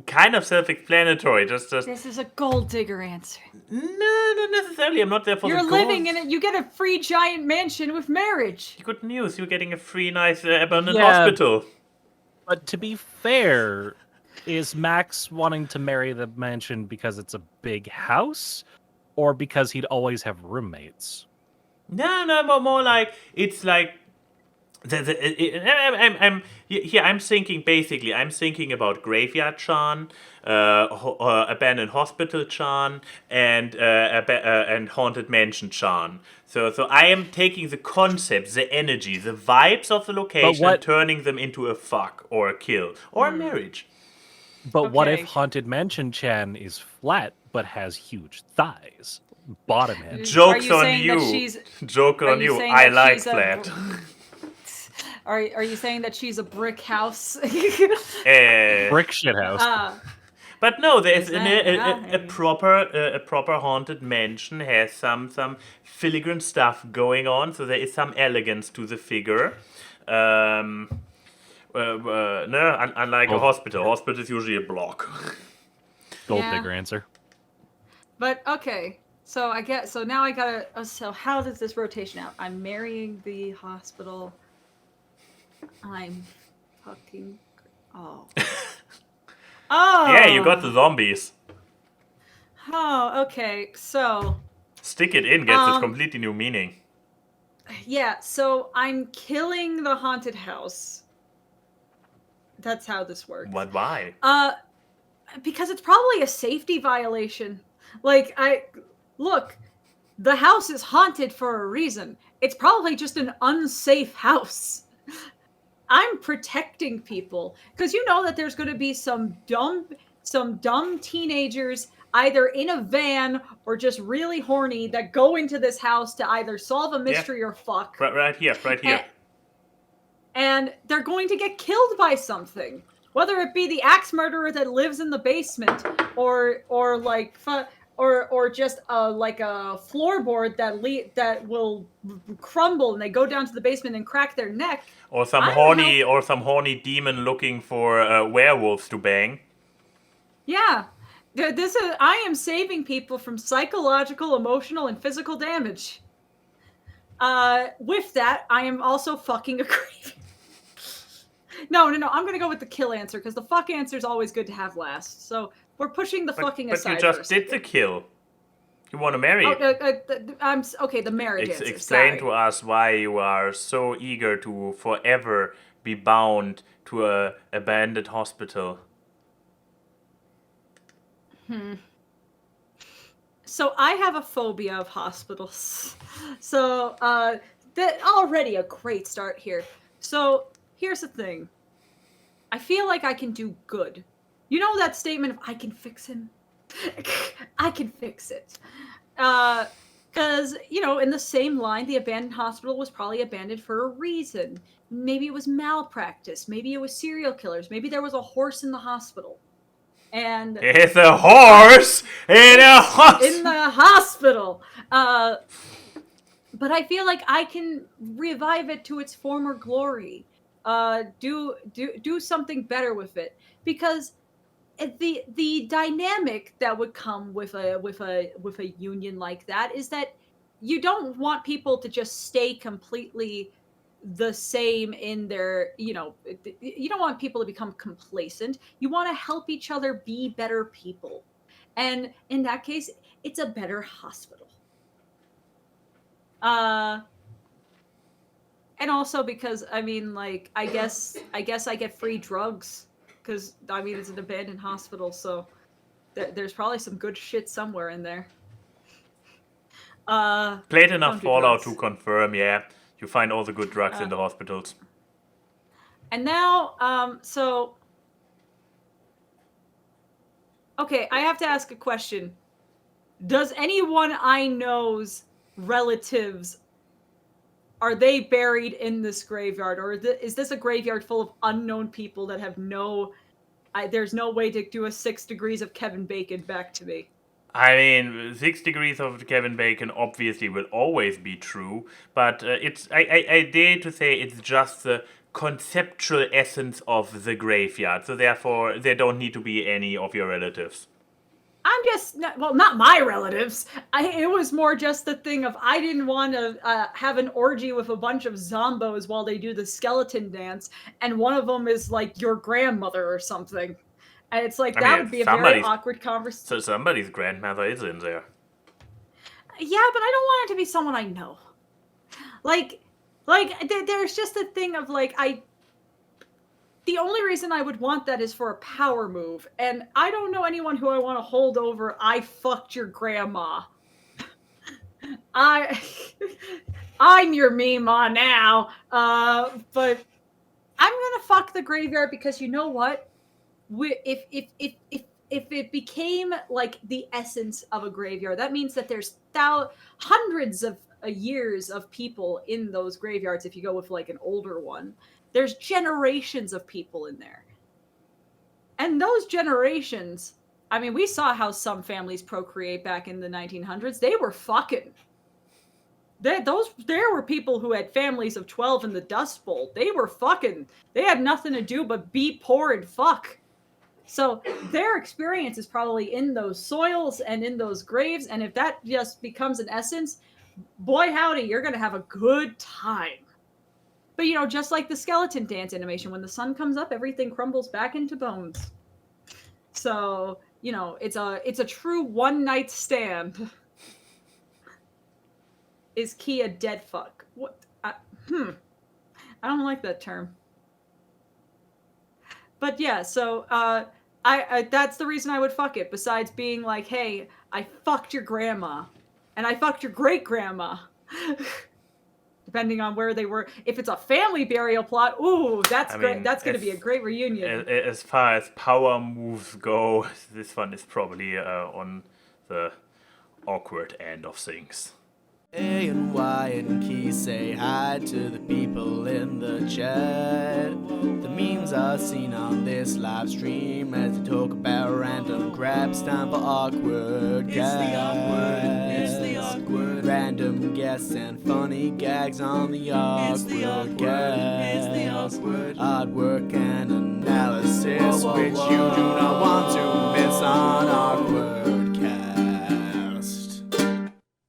kind of self-explanatory. Just This is a gold digger answer. no, not necessarily. I'm not there for You're the living gold. in it. You get a free giant mansion with marriage. Good news. You're getting a free, nice abandoned Yeah. hospital. But to be fair, is Max wanting to marry the mansion because it's a big house, or because he'd always have roommates? No, more like it's like I'm thinking about graveyard Chan, abandoned hospital Chan, and haunted mansion Chan. So I am taking the concepts, the energy, the vibes of the location, and turning them into a fuck or a kill or a marriage. But what if Okay. Haunted Mansion Chan is flat but has huge thighs? Bottom head. Jokes you on saying that you. she's- Joke are on you you. saying I that like she's a flat. Are you saying that she's a brick house? Brick shit house. But no, there's Is that- a proper haunted mansion has some filigree stuff going on, so there is some elegance to the figure. Unlike a hospital. Hospital is usually a block. Gold Yeah. digger answer. But okay, so now I gotta. So how does this rotation out? I'm marrying the hospital. I'm fucking. Oh. Oh. Yeah, you got the zombies. Oh, okay. So Stick it in gets a completely new meaning. yeah, so I'm killing the haunted house. That's how this works. What? Why? Because it's probably a safety violation. Like, look, the house is haunted for a reason. It's probably just an unsafe house. I'm protecting people because you know that there's going to be some dumb teenagers either in a van or just really horny that go into this house to either solve a mystery or fuck. Right here. And they're going to get killed by something, whether it be the axe murderer that lives in the basement, or just like a floorboard that will crumble and they go down to the basement and crack their neck. Or some horny demon looking for werewolves to bang. Yeah, I am saving people from psychological, emotional, and physical damage. With that, I am also fucking a craving. No, I'm gonna go with the kill answer because the fuck answer is always good to have last. So we're pushing the fucking aside. But you just did the kill. You want to marry? I'm okay. The marriage answer. Explain sorry. to us why you are so eager to forever be bound to a abandoned hospital? So I have a phobia of hospitals. So that already a great start here. So here's the thing. I feel like I can do good. You know that statement of I can fix him? I can fix it. Because, in the same line, the abandoned hospital was probably abandoned for a reason. Maybe it was malpractice. Maybe it was serial killers. Maybe there was a horse in the hospital. And It's a horse in a hospital. in the hospital. But I feel like I can revive it to its former glory. Do something better with it, because the dynamic that would come with a union like that is that you don't want people to just stay completely the same in their, you don't want people to become complacent. You want to help each other be better people. And in that case, it's a better hospital. And also because, I guess I get free drugs because, it's an abandoned hospital, so there's probably some good shit somewhere in there. Played enough Fallout drugs. to confirm, yeah. You find all the good drugs in the hospitals. And now, okay, I have to ask a question. Does anyone I know's relatives, are they buried in this graveyard? Or is this a graveyard full of unknown people that have there's no way to do a 6 degrees of Kevin Bacon back to me? 6 degrees of Kevin Bacon obviously will always be true, but I dare to say it's just the conceptual essence of the graveyard, so therefore there don't need to be any of your relatives. I'm just, not my relatives. It was more just the thing of I didn't want to have an orgy with a bunch of zombos while they do the skeleton dance, and one of them is like your grandmother or something. And it's like, that would be a very awkward conversation. So somebody's grandmother is in there. Yeah, but I don't want it to be someone I know. There's just a thing of the only reason I would want that is for a power move, and I don't know anyone who I want to hold over. I fucked your grandma. I'm your Mima now. But I'm gonna fuck the graveyard because you know what? If it became like the essence of a graveyard, that means that there's hundreds of years of people in those graveyards. If you go with like an older one, there's generations of people in there. And those generations, we saw how some families procreate back in the 1900s. They were fucking. There were people who had families of 12 in the Dust Bowl. They were fucking. They had nothing to do but be poor and fuck. So their experience is probably in those soils and in those graves. And if that just becomes an essence, boy howdy, you're going to have a good time. But, just like the skeleton dance animation, when the sun comes up, everything crumbles back into bones. So, it's a true one-night stand. Is Key a dead fuck? What? I don't like that term. But yeah, so I that's the reason I would fuck it. Besides being like, hey, I fucked your grandma, and I fucked your great grandma. Depending on where they were. If it's a family burial plot, ooh, that's great. That's going to be a great reunion. As far as power moves go, this one is probably on the awkward end of things. A and Y and Key say hi to the people in the chat. The memes are seen on this live stream as they talk about random grabs. Time for awkward guests. It's the awkward. Random guests and funny gags on the awkward guests. It's the awkward. Artwork and analysis which you do not want to